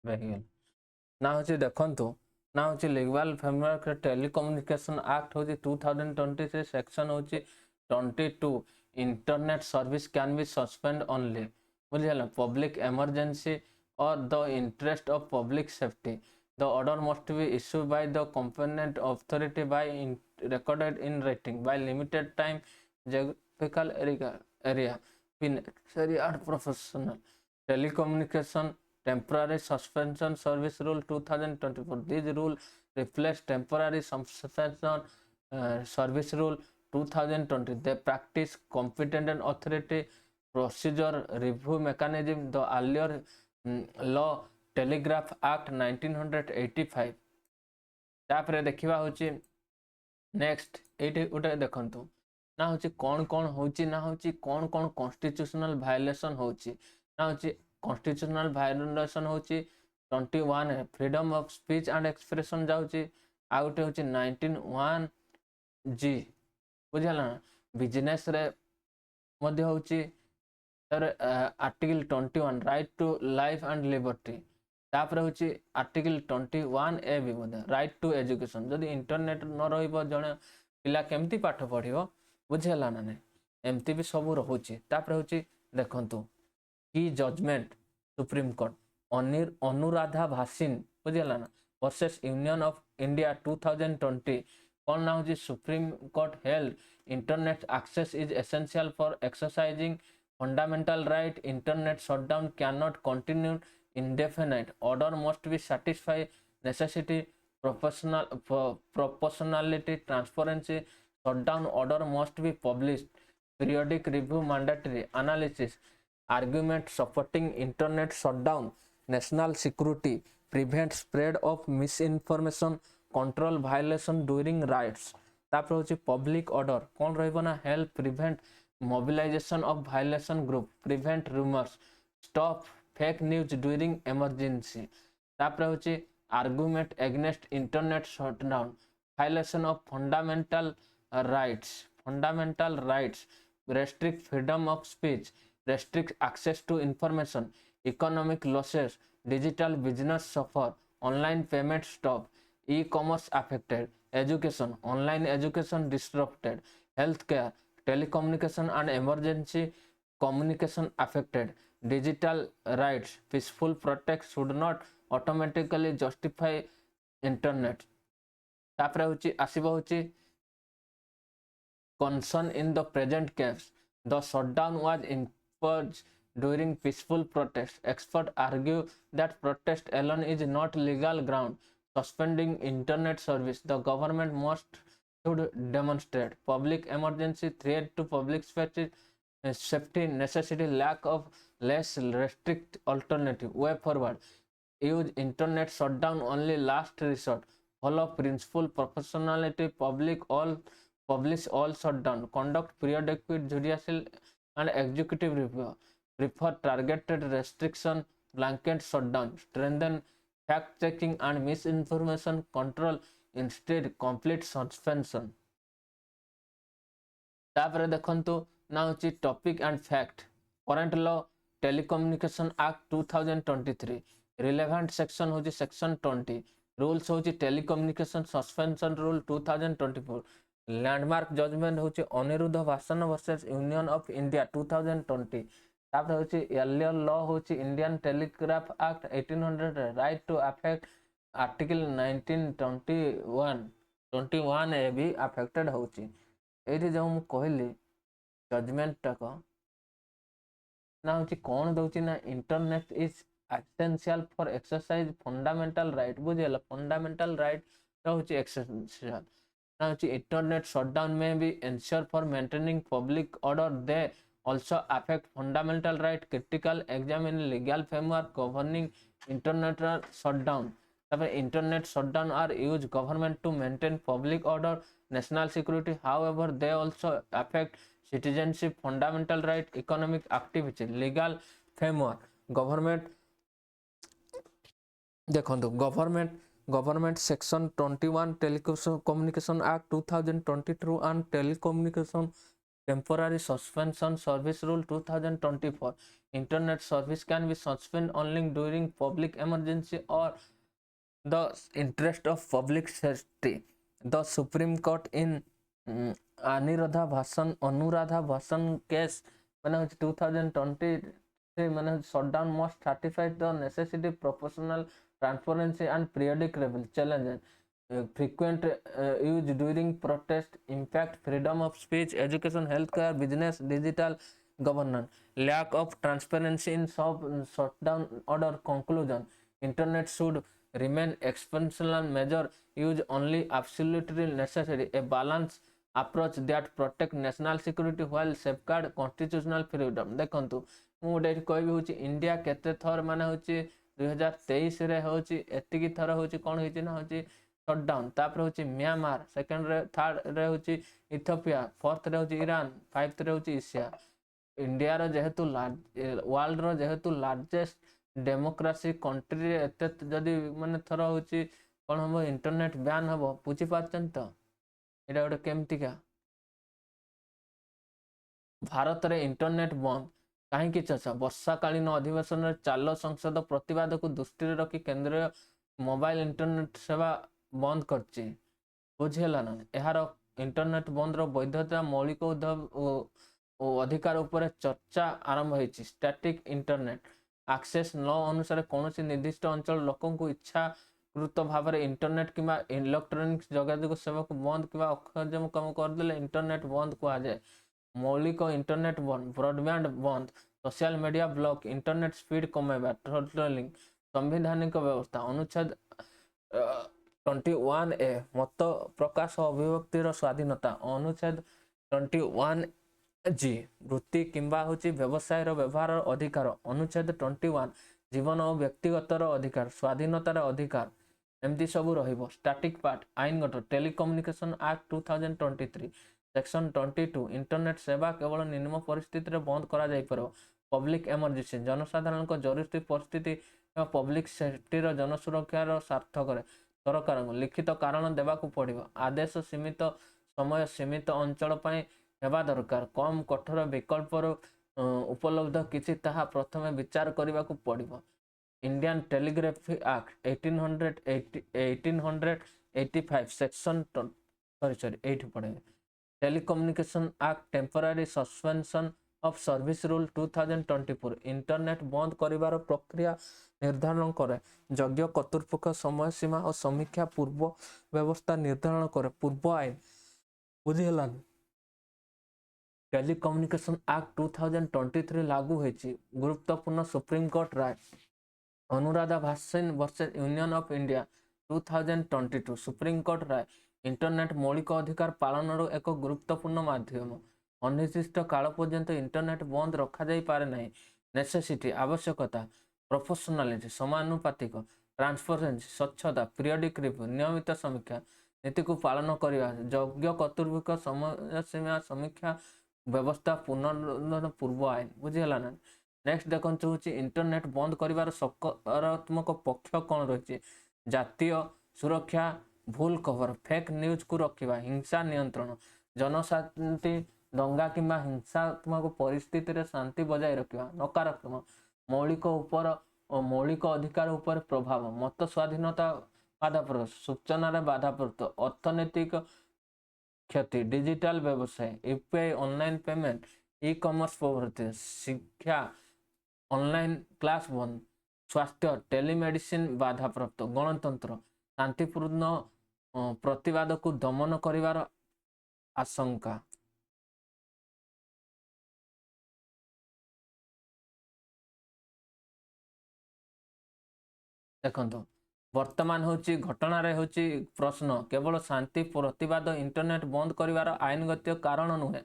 vehicle ना होची देखंतु ना होची लीगल फ्रेमवर्क टेलीकम्युनिकेशन एक्ट होची 2023 सेक्शन होची 22 internet service can be suspend only बुझिला public emergency or the interest of public safety. The order must be issued by the competent authority by recorded in writing by limited time geographical area financiary or professional. Telecommunication temporary suspension service rule 2024. This rule replaced temporary suspension service rule 2020. They practice competent authority procedure review mechanism. The earlier law telegraph act 1985 तापर देखा हूँ next ये गोटे देखु ना हूँ कौन कौन होची ना हूँ कौन कौन कॉन्स्टिट्यूशनल वायलेशन होची ना हूँ कॉन्स्टिट्यूशनल वायलेशन होची 21 freedom of speech and expression जाऊँगी आ गोटे हूँ 19(1) जी बुझेगा बिजनेस रे मध्य होची article 21 right to life and liberty तापर हूँ आर्टिकल 21 ए भी राइट टू एजुकेशन जदि इंटरनेट न रहिबो जने पिला केमती पाठ पढ़िबो बुझेला ना नहीं एमती भी सब रोचे तापर हूँ देखंतु की judgement Supreme Court Anuradha Bhasin बुझेला ना वर्सेस यूनियन ऑफ इंडिया 2020 कौन ना हूँ supreme court held internet access is essential for exercising fundamental right. Internet shutdown cannot continue indefinite. Order must be satisfy necessity, proportionality, transparency. Shutdown order must be published. Periodic review mandatory. Analysis argument supporting internet shutdown. National security. Prevent spread of misinformation. Control violation during riots. तापर होची public order कौन रहिबो ना help prevent mobilization of violation group prevent rumors stop fake news during emergency तापर होची argument against internet shutdown violation of fundamental rights restrict freedom of speech restrict access to information economic losses digital business suffer online payment stop e-commerce affected education online education disrupted healthcare telecommunication and emergency communication affected digital rights peaceful protest should not automatically justify internet तापर होची आसीबो होची concern in the present case the shutdown was imposed during peaceful protest experts argue that protest alone is not legal ground suspending internet service the government must should demonstrate public emergency threat to public safety necessity lack of less restrict alternative way forward use internet shutdown only last resort follow principle proportionality publish all shutdown conduct periodic judicial and executive review prefer targeted restriction blanket shutdown strengthen fact checking and misinformation control instead complete suspension तापर देखंतु ना होची topic and fact current law telecommunication act 2023 relevant section होची section 20 rules होची telecommunication suspension rule 2024 landmark judgment होची अनिरुद्ध भाषण versus union of India 2020 तापर होची एलियर लॉ होची Indian telegraph act 1800 right to affect article 1921 A भी अफेक्टेड होची ये जो मुझे कहली जजमेंट टाक ना हूँ कौन दौर ना internet is essential for exercise fundamental right बुझेगा फंडामेंटल राइट हूँ एसेंशियल ना हूँ इंटरनेट शटडाउन में भी ensure for maintaining public order they also affect fundamental right critical examine legal framework governing internet shutdown internet shutdown are used government to maintain public order national security however they also affect citizenship fundamental right economic activity legal framework government देखो government section 21 telecommunication act 2022 and telecommunication Temporary suspension service rule 2024. Internet service can be suspended only during public emergency or the interest of public safety. The Supreme Court in Anuradha Bhasan case ମାନେ 2020 ମାନେ shutdown must certify the necessity, proportional, transparency and periodic level challenges. Frequent use during protest impact freedom of speech, education, healthcare, business, digital governance. Lack of transparency in shutdown order. Conclusion: Internet should remain exceptional measure, use only absolutely necessary. A balanced approach that protect national security while safeguard constitutional freedom. देखंतु ମୁଁ ଗୋଟେ କହିବି ହେଉଛି India କେତେ ଥର ମାନେ ହେଉଛି 2023 ହେଉଛି ଏତିକି ଥର ହେଉଛି କ'ଣ ହେଇଛି ନା ହେଉଛି ସଟଡାଉନ୍। ତାପରେ ହେଉଛି म्यांमार, ସେକେଣ୍ଡରେ ଥାର୍ଡରେ ହେଉଛି ଇଥିଓପିଆ, ଫୋର୍ଥରେ ହେଉଛି ଇରାନ, ଫାଇଭଥରେ ହେଉଛି ଏସିଆ। ଇଣ୍ଡିଆର ଯେହେତୁ ୱାର୍ଲଡର ଯେହେତୁ ଲାର୍ଜେଷ୍ଟ ଡେମୋକ୍ରାସି କଣ୍ଟ୍ରିରେ ଏତେ ଯଦି ମାନେ ଥର ହେଉଛି କ'ଣ ହେବ ଇଣ୍ଟରନେଟ୍ ବ୍ୟାନ୍ ହେବ, ବୁଝିପାରୁଛନ୍ତି ତ ଏଇଟା ଗୋଟେ କେମିତିକା। ଭାରତରେ ଇଣ୍ଟରନେଟ୍ ବନ୍ଦ କାହିଁକି ଚର୍ଚ୍ଚା? ବର୍ଷାକାଳୀନ ଅଧିବେଶନରେ ଚାଲ ସଂସଦ ପ୍ରତିବାଦକୁ ଦୃଷ୍ଟିରେ ରଖି କେନ୍ଦ୍ରୀୟ ମୋବାଇଲ ଇଣ୍ଟରନେଟ୍ ସେବା ବନ୍ଦ କରିଛି, ବୁଝିହେଲା ନା। ଏହାର ଇଣ୍ଟରନେଟ୍ ବନ୍ଦର ବୈଧତା, ମୌଳିକ ଅଧିକାର ଉପରେ ଚର୍ଚ୍ଚା ଆରମ୍ଭ ହୋଇଛି। ଷ୍ଟାଟିକ୍ ଇଣ୍ଟରନେଟ୍ ଆକ୍ସେସ୍ ଲ ଅନୁସାରେ କୌଣସି ନିର୍ଦ୍ଦିଷ୍ଟ ଅଞ୍ଚଳ ଲୋକଙ୍କୁ ଇଚ୍ଛାକୃତ ଭାବରେ ଇଣ୍ଟରନେଟ୍ କିମ୍ବା ଇଲେକ୍ଟ୍ରୋନିକ୍ସ ଯୋଗାଯୋଗ ସେବାକୁ ବନ୍ଦ କିମ୍ବା ଅକ୍ଷମ କରିଦେଲେ ଇଣ୍ଟରନେଟ୍ ବନ୍ଦ କୁହାଯାଏ। ମୌଳିକ ଇଣ୍ଟରନେଟ୍ ବନ୍ଦ, ବ୍ରଡବ୍ୟାଣ୍ଡ ବନ୍ଦ, social media block, internet speed କମାଇବା, ଥ୍ରୋଟଲିଂ। ସାମ୍ବିଧାନିକ ବ୍ୟବସ୍ଥା ଅନୁଚ୍ଛେଦ 21A ମତ ପ୍ରକାଶ ଅଭିବ୍ୟକ୍ତିର ସ୍ୱାଧୀନତା। ଅନୁଚ୍ଛେଦ 21G ବୃତ୍ତି କିମ୍ବା ହେଉଛି ବ୍ୟବସାୟର ବ୍ୟବହାର ଅଧିକାର। ଅନୁଚ୍ଛେଦ 21 ଜୀବନ ଓ ବ୍ୟକ୍ତିଗତର ଅଧିକାର, ସ୍ୱାଧୀନତାର ଅଧିକାର, ଏମିତି ସବୁ ରହିବ। ଷ୍ଟାଟିକ୍ ପାର୍ଟ ଆଇନଗତ ଟେଲିକମ୍ୟୁନିକେସନ୍ ଆକ୍ଟ 2023 ସେକ୍ସନ 22 ଇଣ୍ଟରନେଟ୍ ସେବା କେବଳ ନିମ୍ନ ପରିସ୍ଥିତିରେ ବନ୍ଦ କରାଯାଇପାରିବ। ପବ୍ଲିକ୍ ଏମର୍ଜେନ୍ସି ଜନସାଧାରଣଙ୍କ ଜରୁରୀ ପରିସ୍ଥିତି କିମ୍ବା ପବ୍ଲିକ୍ ସେଫ୍ଟିର ଜନସୁରକ୍ଷାର ସ୍ୱାର୍ଥରେ ସରକାରଙ୍କୁ ଲିଖିତ କାରଣ ଦେବାକୁ ପଡ଼ିବ। ଆଦେଶ ସୀମିତ ସମୟ ସୀମିତ ଅଞ୍ଚଳ ପାଇଁ ହେବା ଦରକାର। କମ୍ କଠୋର ବିକଳ୍ପର ଉପଲବ୍ଧ କିଛି ତାହା ପ୍ରଥମେ ବିଚାର କରିବାକୁ ପଡ଼ିବ। ଇଣ୍ଡିଆନ୍ ଟେଲିଗ୍ରାଫି ଆକ୍ଟ 1885 ସେକ୍ସନ ଏଇଠି ପଢ଼େଇବେ। Telecommunication act temporary suspension of service rule 2024 internet बंद करिवार प्रक्रिया निर्धारण करे। योग्य कर्तृपक्ष समय सीमा और समीक्षा पूर्व व्यवस्था निर्धारण करे। पूर्व आईन बुझीगला। टेलीकम्युनिकेशन एक्ट 2023 लागू होईछि। गुरुत्वपूर्ण सुप्रीम कोर्ट राय Anuradha Bhasin versus union of India 2022 supreme court राय इंटरनेट मौलिक अधिकार पालन एक गुरुत्वपूर्ण माध्यम। अनिर्दिष्ट काल पर्यंत इंटरनेट बंद रखा जाई पारे नहीं। नेसेसिटी आवश्यकता, प्रोफेशनलिटी समानुपातिक, ट्रांसपेरेंसी स्वच्छता, पीरियडिक रिव्यू नियमित समीक्षा, नीति को पालन करने योग्य कर्तृपक्ष समय सीमा समीक्षा व्यवस्था पुनर्नन पूर्व आईन बुझीगला ना। नेक्स्ट देखते हूँ इंटरनेट बंद कर सकारात्मक पक्ष कौन रही। जातीय सुरक्षा, भूल खबर फेक न्यूज को रखा, हिंसा नियंत्रण, जनशांति दंगा किंवा हिंसात्मक परिस्थिति रे शांति बजाय रखा, नकारात्मक मौलिक अधिकार उपर प्रभाव, मत स्वाधीनता बाधाप्राप्त, सूचना बाधाप्राप्त, अर्थनैतिक क्षति, डिजिटल व्यवसाय, UPI online payment, e commerce प्रवृत्ति, शिक्षा ऑनलाइन क्लास बंद, स्वास्थ्य टेलीमेडिसिन बाधाप्राप्त, गणतंत्र शांतिपूर्ण प्रतिवाद को दमन करिवार आशंका। देखो वर्तमान होची घटना रे होची प्रश्न केवल शांति प्रतिवाद इंटरनेट बंद करिवार आईनगत कारण नुहे।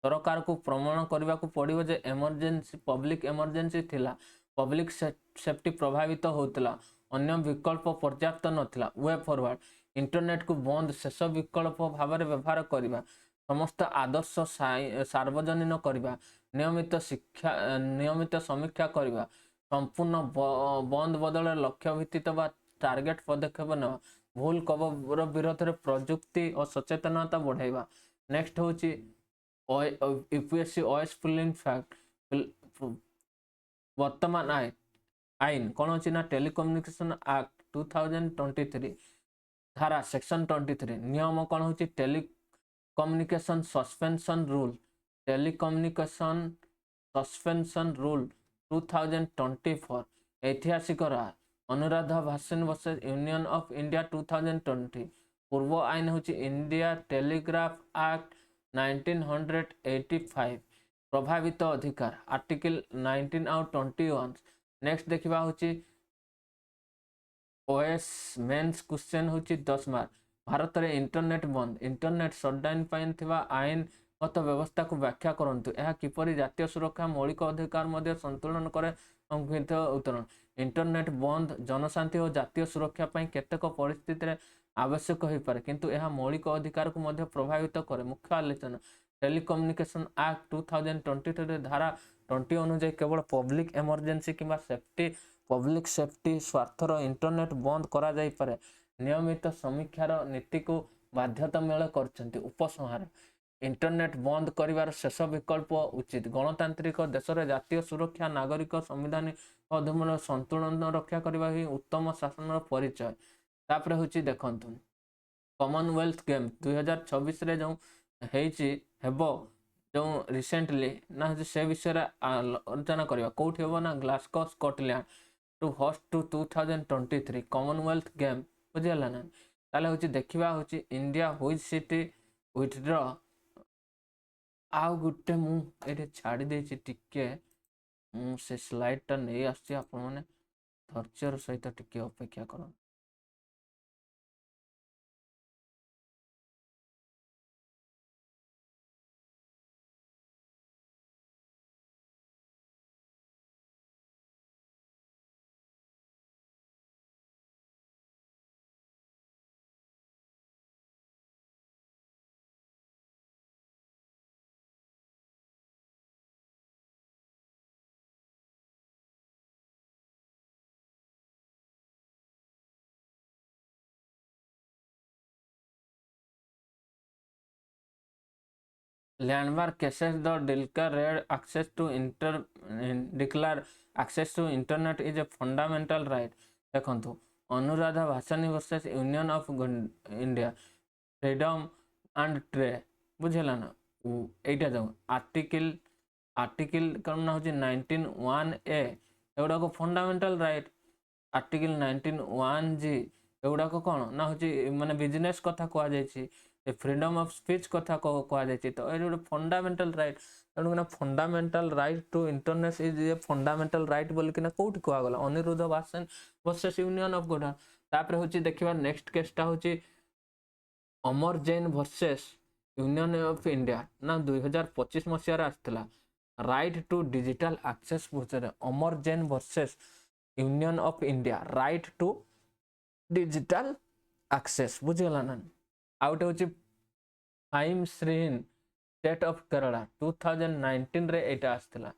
सरकार को प्रमाण करने को पड़ो जे एमरजेंसी पब्लिक एमरजेंसी थिला, पब्लिक सेफ्टी प्रभावित होता, अन्य विकल्प पर्याप्त नथिला। वे फॉरवर्ड इंटरनेट को बंद शेष विकल्प भाव में व्यवहार करने, समस्त आदर्श सार्वजनीन करने, नियमित शिक्षा नियमित समीक्षा करने, संपूर्ण बंद बदल लक्ष्य भित्तिक बा टार्गेट पदक्षेप ना, भूल खबर विरोध में प्रजुक्ति और सचेतनता बढ़ाइबा। नेक्स्ट होची यूपीएससी ओएस फिलिंग फैक्ट वर्तमान आईन कौन अच्छी ना टेलीकम्युनिकेशन एक्ट 2023 धारा सेक्शन 23 नियम कौन हो telecommunication suspension rule telecommunication suspension rule 2024 ऐतिहासिक राय अनुराधा भाषण वर्सेस यूनियन ऑफ इंडिया 2020 पूर्व आईन हूँ इंडिया टेलीग्राफ एक्ट 1985 प्रभावित अधिकार आर्टिकल 19 आउ 21 नेक्स्ट देखा हूँ ओएस मेन्स क्वेश्चन हूँ 10 मार्क भारत में इंटरनेट बंद इंटरनेट सटडाउन आईन गत व्यवस्था को व्याख्या करंतु यह किपरि जातीय सुरक्षा मौलिक अधिकार मध्य संतुलन करे अंकित उत्तरण इंटरनेट बंद जनशांति और जातीय सुरक्षा पई केतेक परिस्थिति रे आवश्यक हो पारे किंतु यह मौलिक अधिकार को मध्य प्रभावित करे मुख्य आलोचना टेलीकम्युनिकेशन एक्ट 2022 रे धारा 20 अनुसार केवल पब्लिक इमरजेंसी किंबा सेफ्टी पब्लिक सेफ्टी स्वार्थर इंटरनेट बंद करा जाई पारे नियमित समीक्षार नीति को बाध्यतामूलक करछंती उपसंहार इंटरनेट बंद करिवार शेष विकल्प उचित गणतांत्रिक देश रे जातीय सुरक्षा नागरिक संविधान अधीन संतुलन रक्षा करबा ही उत्तम शासन परिचय तापर होची देखंतु कॉमनवेल्थ गेम 2026 रे जो हेची हेबो जो रिसेंटली ना से विषय रे आलोचना करबा कोठी हेबो ना Glasgow Scotland to host to 2023 Commonwealth game बुझिला ना ताले होची देखिबा होची इंडिया व्हिच सिटी विथड्रॉ आउ गुटे मु एटे छाड़ी देछि टिके मु से स्लाइड टा नै आछि आपण माने धैर्यर सहित टिके अपेक्षा करन landmark cases the declared access to declare access to internet is a fundamental right देखंतु Anuradha Bhasin versus union of India freedom and trade बुझेला ना एटा जाऊ आर्टिकल आर्टिकल कौन ना होची 19(1)(a) एगुड़ा को फंडामेंटल राइट आर्टिकल 19(1)(g) एगुड़ा को कौन ना होची माने बिजनेस कथा कहा जायछि फ्रीडम ऑफ स्पीच कथा कहा जायछि तो ए गोटे फंडामेंटल राइट तेणु ना fundamental right to internet is a fundamental right बोल कि ना कोठी कहा गला अनिरुद्ध भाषण वर्सेस यूनियन ऑफ गोडा तापर होची देखिबा नेक्स्ट केसटा होची Amar Jain versus union of India ना 2025 मसिया रे आस्तला राइट टू डिजिटल एक्सेस बुझरे Amar Jain versus union of India right to digital access बुझगला ना आउट होची फाइम श्रीन स्टेट ऑफ केरला 2019 रे एटा आस्तला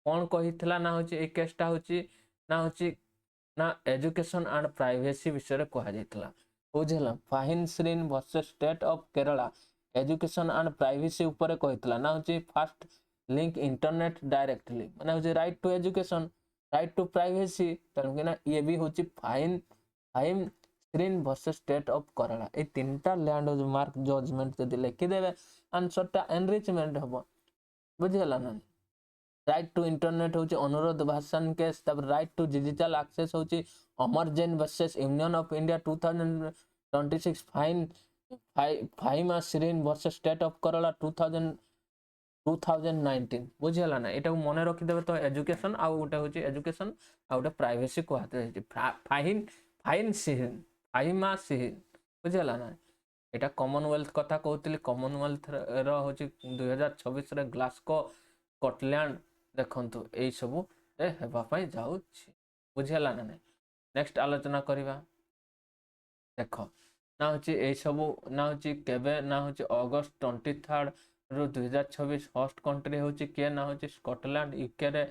कौन कहितला ना होची ए केसटा होची ना एजुकेशन एंड प्राइवेसी विषय कहा जायतला बुझला Faheema Shirin versus state of Kerala education and privacy ऊपर कहितला ना होची फर्स्ट लिंक इंटरनेट डायरेक्टली माने होची right to education right to privacy तनु ना ये भी होची फाइन Shirin versus state of Kerala ए तीनटा लैंड मार्क जजमेंट जदि लिखि देबे आंसर टा एनरिचमेंट हबो बुझला ना राइट टू इंटरनेट होची अनुरोध भाषण केस तब राइट टू डिजिटल एक्सेस होची Amar Jain versus union of India 2026 Faheema Shirin versus state of Kerala 2019 बुझला ना एटा मने रखि देबे तो एजुकेशन आ गोटे होची एजुकेशन आ गोटे प्राइवेसी कहते होची फाइन श्रीन फाइमा श्रीन बुझला ना एटा कॉमनवेल्थ कथा कहतली कॉमनवेल्थ रो होची 2026 रे ग्लासगो स्कॉटलैंड देखंतु एई सबु रे हेबा पई जाउ छी बुझला ना नेक्स्ट आलोचना करिवा देखो ना होची एई सबु ना होची केबे ना होची अगस्त 23 रो 2026 होस्ट कंट्री होची के ना होची स्कॉटलैंड यूके रे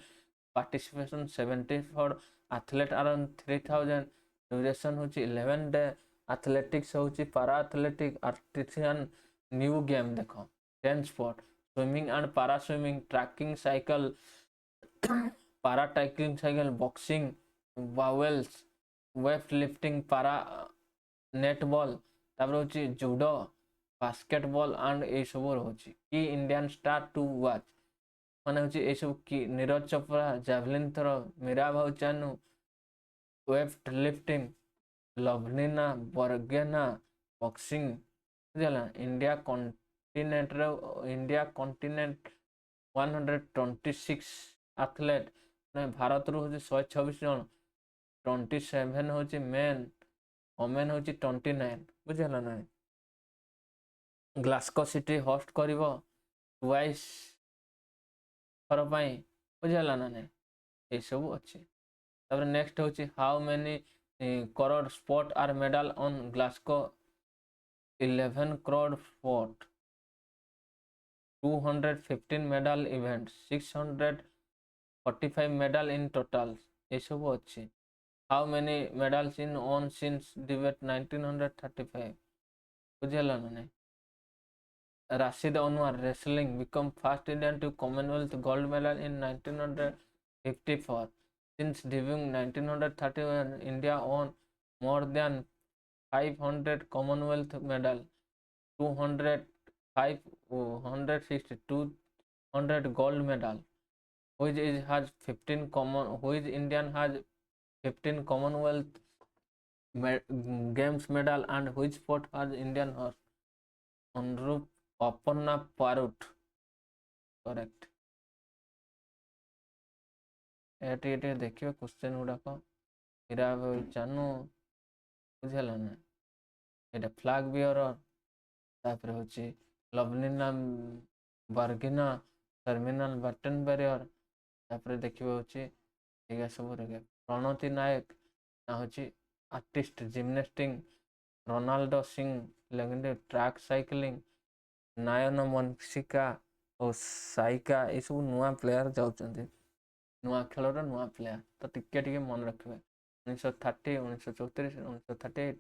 पार्टिसिपेशन 74 एथलीट अराउंड 3000 ड्यूरेशन होची 11 डे एथलेटिक्स होची पैरा एथलेटिक आर्टिसियन न्यू गेम देखो 10 sport swimming and para swimming, tracking cycle, para tracking cycle, boxing, bowls, weight lifting, para netball, तापर होची जुडो, बास्केटबॉल एंड ए सब रहुची। की इंडियन स्टार टू वॉच माने होची ए सब की Neeraj Chopra, javelin throw, Mirabai Chanu, weight lifting, Lovlina Borgohain, boxing बुझला। इंडिया कॉन्टिनेंट 126 एथलेट भारत रु होची 126 जन, 27 होची मेन, वोमेन होची 29 बुझला ना। ग्लास्को सिटी होस्ट करिवो ट्वाइस थर पई बुझला ना नहीं, ये सब अच्छे। तापर नेक्स्ट होची how many core sport are medal on Glasgow 11 core sport, 215 medal events, 645 medal in total, ये सब अच्छे। How many medals in on since debate 1935 बुझेला ना नहीं। Rashid Anwar wrestling become first Indian to Commonwealth gold medal in 1954. Since debuting 1931, India won more than 500 Commonwealth medal, 200 560 200 gold medal, which is has 15 common, which Indian has 15 Commonwealth games medal, and which sport has Indian horse Anurup Aparna Parut, correct। Eighty eighty देखिए question गुड़ाक हीरा जानू बुझेला ना। ये flag beer तापर होची Lovlina बर्गिना, terminal button barrier, तापर देखिए होची ये सब रगे। प्रणति नायक ना होची artist gymnastic, Ronaldo Singh legendary track cycling, नायन मनसिका और साइका, ये सब नुआ प्लेयर जाउछन्ते, नुआ खेलर नुआ प्लेयर तो टिके मन रखिए। 1930, 1934, 1938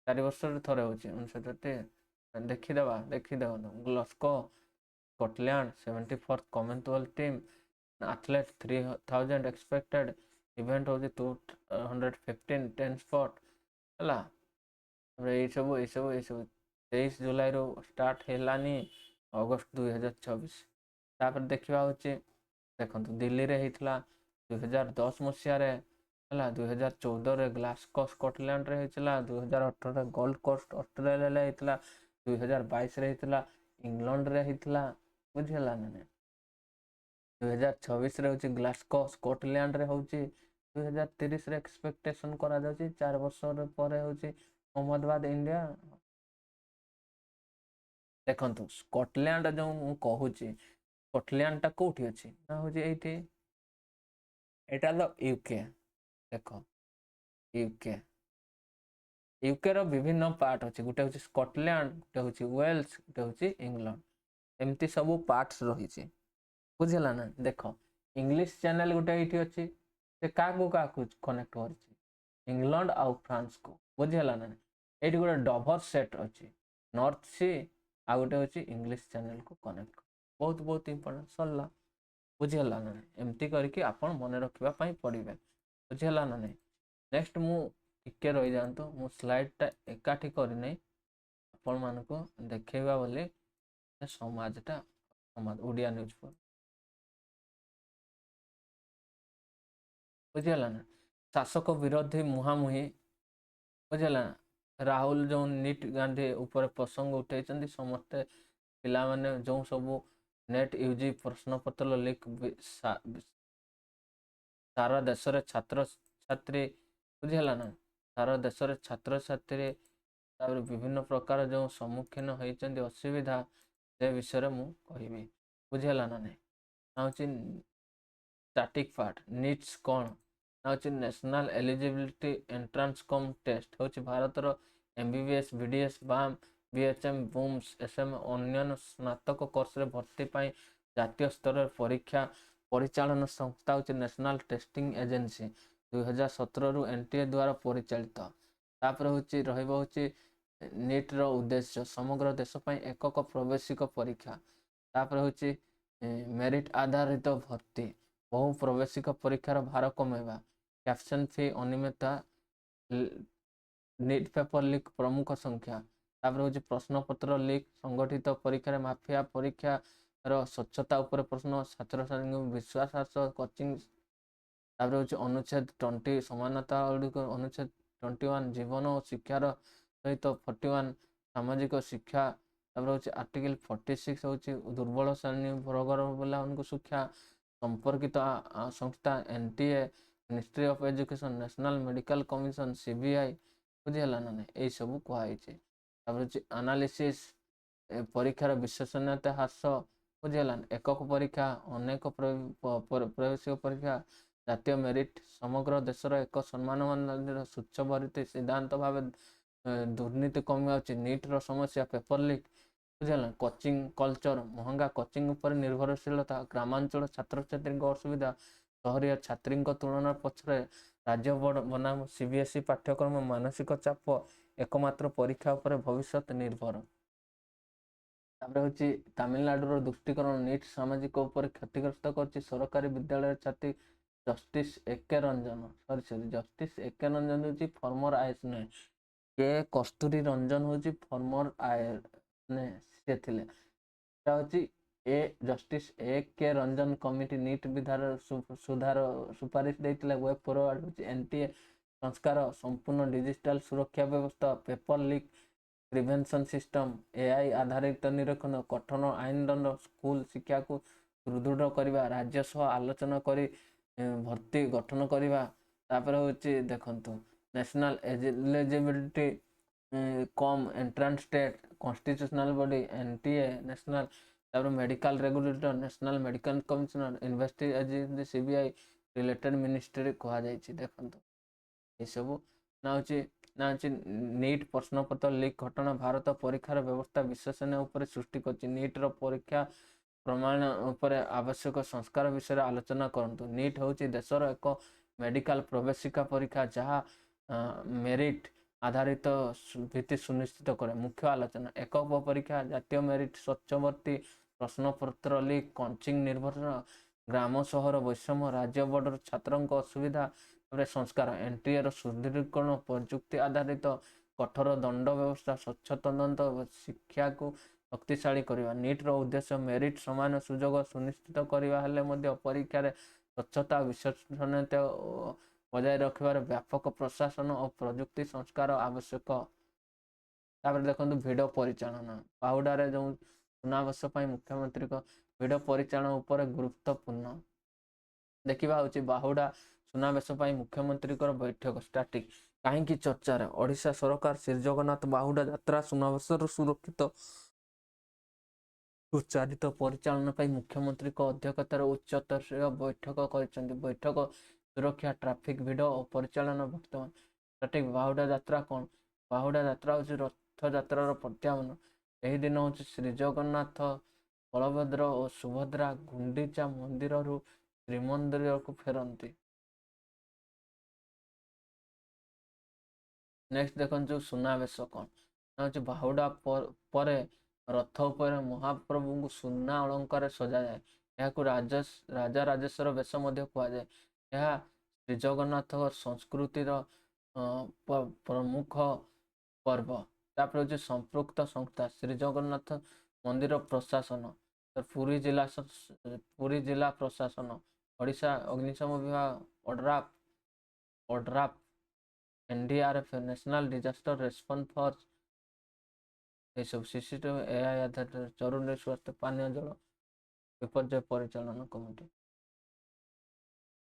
4 वर्ष थे हो 1930 देखीदेव। Glasgow Scotland 74th Commonwealth team athlete 3000 expected event हो 215 10 स्पॉट है। ये सब 23 जुलाई रो स्टार्ट हेलानी अगस्त 2024। तापर देखा देखो दिल्ली रे होता 2010 मसीह है, 2014 ग्लास्को स्कॉटलैंड रे होता, 2018 गोल्ड कोस्ट ऑस्ट्रेलिया होता, 2022 रे होता इंग्लैंड रे होता बुझेला ना। 2026 रे होची ग्लास्को स्कॉटलैंड रे होची, 2030 रे एक्सपेक्टेशन करा जाउची 4 वर्ष पर होची अहमदाबाद इंडिया। देखंतु स्कॉटलैंड जो मु कहूची स्कॉटलैंड टा कोठी अछि ना होची एठी, एटा तो यूके। देखो यूके यूके रो विभिन्न पार्ट अछि, गुटे होची स्कॉटलैंड, गुटे होची वेल्स, गुटे होची इंग्लैंड, एमती सब पार्ट्स रहिछि बुझला ना। देखो इंग्लिश चैनल गुटे एठी अछि, से काको कनेक्ट करछि इंग्लैंड आउ फ्रांस को बुझला ना। एठी गुटे डबल सेट अछि, नॉर्थ सी आ गुटे होची इंग्लिश चैनल को कनेक्ट, बहुत बहुत इंपोर्टेंट सरला बुझला ना। एमती करके आपण मन रखिबा पई पड़िबे बुझला ना। नेक्स्ट मु टिके रही जांतो, मु स्लाइड टा एकाठी करि नै आपण मान को देखेबा बोले समाजटा समाज ओडिया न्यूज पर बुझला ना। शासक विरोधी मुहामुही बुझला ना। राहुल जो नीट गांधी ऊपर प्रसंग उठे समस्ते पिला माने जो सब नेट यूजी प्रश्न पत्र लीक सारा देश रे छात्र छात्री बुझला ना, सारा देश रे छात्र छात्री तापर विभिन्न प्रकार जो सम्मुखीन होइचंदी असुविधा से विषय मु कहबी बुझला ना। नाउची स्टैटिक पार्ट नीट्स कोन नाउची national eligibility entrance cum test होची भारत रो MBBS BDS BAMS BHM BUMS SM अन्य स्नातक कोर्स रे भर्ती पाई जातीय स्तर परीक्षा परिचालन संस्था होची नेशनल टेस्टिंग एजेंसी 2017 रु एनटीए द्वारा परिचालित। तापर होची रहइबो होची नीट रो उद्देश्य समग्र देश पाई एकक प्रवेशिक परीक्षा, तापर होची मेरिट आधारित भर्ती बहु प्रवेशिक परीक्षार भार कमेवा कैप्शन फी अनियमितता नीट पेपर लीक प्रमुख संख्या तापर होची प्रश्नपत्र लीक संगठित परीक्षा माफिया परीक्षा स्वच्छता उपर प्रश्न छात्र छात्री विश्वास कोचिंग तापर होची अनुच्छेद 20 समानता अनुच्छेद 21 जीवन और शिक्षार सहित 41 सामाजिक शिक्षा तापर होची आर्टिकल 46 होची दुर्बल श्रेणी वर्गर वाला उनको शिक्षा संपर्कित संस्था NTA ministry of education national medical commission CBI बुझीगला ना ये सब कहुई तापर होची एनालिसिस परीक्षार विश्वसनीयता ह्रास बुझीगला एकक परीक्षा अनेक प्रवेशिक परीक्षा जातीय मेरिट समग्र देशर एक सम्मान मंदिर स्वच्छ भर्ती सिद्धांत भाव दुर्नीति कमी नीट रो समस्या पेपर लीक बुझेगा कोचिंग कल्चर महंगा कोचिंग उपर निर्भरशीलता ग्रामांचल छात्र छात्री असुविधा सहरिया छात्री तुलन पछरे राज्य बोर्ड बनाम सीबीएसई पाठ्यक्रम मानसिक चाप एकमात्र परीक्षा उपर भविष्य निर्भर तापर तमिलनाडु दृष्टिकरण नीट सामाजिक उपर क्षतिग्रस्त कर सरकारी विद्यालय छात्री justice A K Ranjan sorry justice A K Ranjan हूँ फॉर्मर आईएएस नुहे के कस्तूरी रंजन हूँ फॉर्मर सी थे ए जस्टिस ए के रंजन कमिटी नीट विधार सुधार सुपारिश देते वेब फॉरवर्ड एनटीए संस्कार संपूर्ण डिजिटल सुरक्षा व्यवस्था paper leak prevention system AI आधारित निरीक्षण कठोर आईन दंड स्कूल शिक्षा को सुदृढ़ करने राज्य सह आलोचना करी भर्ती गठन करवा तापर हूँ देखु national eligibility cum entrance test constitutional body NTA national तापर medical regulator national medical commissioner investigation CBI related ministry कह देखो ये सब ना नीट प्रश्नपत्र लीक घटना भारत परीक्षार व्यवस्था विश्वसनीय उपर सृष्टि कर नीट रो परीक्षा प्रमाण उपर आवश्यक संस्कार विषय आलोचना करंतु नीट हूँ देशर एक मेडिकल प्रवेशिका परीक्षा जहाँ मेरिट आधारित भित्ति सुनिश्चित करे मुख्य आलोचना एकक परीक्षा जातीय मेरिट स्वच्छ भर्ती प्रश्नपत्र लीक कोचिंग निर्भर ग्राम सहर वैषम्य राज्य बोर्ड छात्र असुविधा संस्कार एनटीए सुदृढ़ीकरण प्रजुक्ति आधारित कठोर दंड व्यवस्था स्वच्छ तदंत शिक्षा को शक्तिशाली करवा नीट रो उद्देश्य मेरिट समान सुजोग सुनिश्चित करवा हेले परीक्षा स्वच्छता विश्वसनीयता बजाय रखिबार व्यापक प्रशासन और प्रजुक्ति संस्कार आवश्यक तापर देखो भिड परिचालन बाहुडारे जो सुनावेश मुख्यमंत्री भिड परिचालन उपर गुरुत्वपूर्ण देखा हूँ बाहुडा सुनावेश मुख्यमंत्री बैठक स्टार्टिंग कहीं चर्चार ओडिशा सरकार श्री जगन्नाथ बाहुडा यात्रा सुनावेश सुरक्षित सुचारित परिचालन मुख्यमंत्री अध्यक्षतार उच्चस्तरीय बैठक कर बैठक सुरक्षा ट्राफिक भिड और परिचालन वर्तमान सठिक बाहुडा यात्रा कौन बाहुडा यात्रा हूँ रथ यात्रार प्रत्यावन यही दिन हूँ श्री जगन्नाथ बलभद्र और सुभद्रा गुंडीचा मंदिर श्रीमंदिर को फेरती नेक्स्ट देखो सुनावेश कौन हूँ बाहुडा पर रथ उपर महाप्रभु को सुना अलंकार सजा जाए राजा राजेश्वर बेश कहुए यह श्री जगन्नाथ संस्कृतिर प्रमुख पर्व तापर हूँ संपृक्त संस्था श्री जगन्नाथ मंदिर प्रशासन पुरी जिला प्रशासन ओडिशा अग्निशम विभाग ODRAF NDRF national disaster response force ये सब सीसीटीवी एआई आधारित जरूरी स्वास्थ्य पानीय जल विपर्य परिचालन कमिटी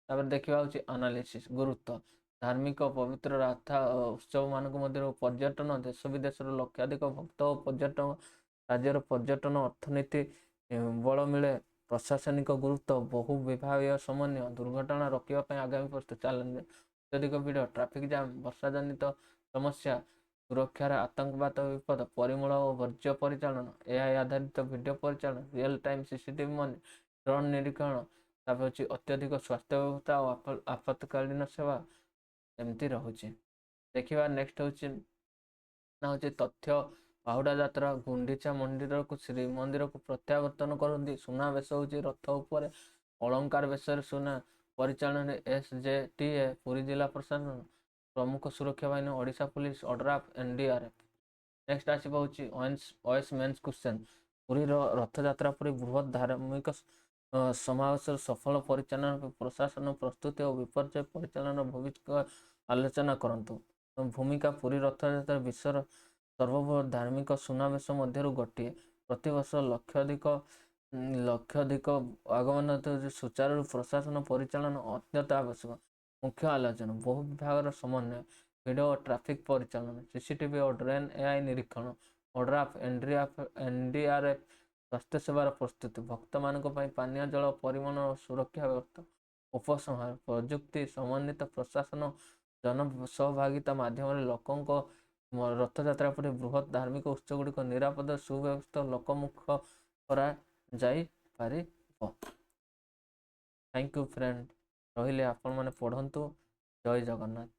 तापर देखा एनालिसिस गुरुत्व धार्मिक पवित्र राथा उत्सव मान पर्यटन देश विदेश लक्षाधिक भक्त और पर्यटन राज्यर पर्यटन अर्थनीति बल मिले प्रशासनिक गुरुत्व बहु विभागीय समन्वय दुर्घटना रोकने आगामी प्रस्तुत चैलेंज अत्यधिक भिड़ ट्राफिक जाम वर्षा जनित समस्या सुरक्षार आतंकवाद विपद परिमल और वर्ज्य परिचालन एआई आधारित वीडियो परिचालन रियल टाइम सीसीटीवी मन ड्रोन निरीक्षण तापर अत्यधिक स्वास्थ्य व्यवस्था और आपातकालीन सेवा एमती रोचे देखा नेक्स्ट हूँ तथ्य ବାହୁଡ଼ା ଯାତ୍ରା ଗୁଣ୍ଡିଚା ମନ୍ଦିରକୁ ଶ୍ରୀମନ୍ଦିରକୁ ପ୍ରତ୍ୟାବର୍ତ୍ତନ କରନ୍ତି। ସୁନାବେଶ ହେଉଛି ରଥ ଉପରେ ଅଳଙ୍କାର ବେଶରେ ସୁନା ପରିଚାଳନାରେ SJTA ପୁରୀ ଜିଲ୍ଲା ପ୍ରଶାସନ ପ୍ରମୁଖ ସୁରକ୍ଷା ବାହିନୀ Odisha police ODRAF NDRF। Next ଆସିବ ହେଉଛି OS ମେନ୍ସ କ୍ୱେଶ୍ଚନ୍। ପୁରୀର ରଥଯାତ୍ରା ପରି ବୃହତ୍ ଧାର୍ମିକ ସମାବେଶର ସଫଳ ପରିଚାଳନା ପ୍ରଶାସନ ପ୍ରସ୍ତୁତି ଓ ବିପର୍ଯ୍ୟୟ ପରିଚାଳନା ଭୂମିକା ଆଲୋଚନା କରନ୍ତୁ। ଭୂମିକା ପୁରୀ ରଥଯାତ୍ରା ବିଶ୍ୱର ସର୍ବବୃହତ ଧାର୍ମିକ ସୁନାବେଶ ମଧ୍ୟରୁ ଗୋଟିଏ। ପ୍ରତିବର୍ଷ ଲକ୍ଷାଧିକ ଆଗମନ ସୁଚାରୁ ପ୍ରଶାସନ ପରିଚାଳନା ଅତ୍ୟନ୍ତ ଆବଶ୍ୟକ। ମୁଖ୍ୟ ଆଲୋଚନା ବହୁ ବିଭାଗର ସମନ୍ୱୟ, ଭିଡ଼ିଓ ଓ ଟ୍ରାଫିକ୍ ପରିଚାଳନା, CCTV ଓ ଡ୍ରୋନ୍ AI ନିରୀକ୍ଷଣ, ଓଡ୍ରାଫ NDRF ସ୍ୱାସ୍ଥ୍ୟ ସେବାର ପ୍ରସ୍ତୁତି, ଭକ୍ତମାନଙ୍କ ପାଇଁ ପାନୀୟ ଜଳ ପରିବହନ ଓ ସୁରକ୍ଷା ବ୍ୟବସ୍ଥା, ଉପସଂହାର, ପ୍ରଯୁକ୍ତି ସମନ୍ୱିତ ପ୍ରଶାସନ ଜନ ସହଭାଗିତା ମାଧ୍ୟମରେ ଲୋକଙ୍କ ରଥଯାତ୍ରା ପରି ବୃହତ୍ ଧାର୍ମିକ ଉତ୍ସଗୁଡ଼ିକ ନିରାପଦ ସୁବ୍ୟବସ୍ଥା ଲୋକମୁଖ କରାଯାଇପାରିବ। Thank you friend. ରହିଲେ ଆପଣମାନେ ପଢ଼ନ୍ତୁ। ଜୟ ଜଗନ୍ନାଥ।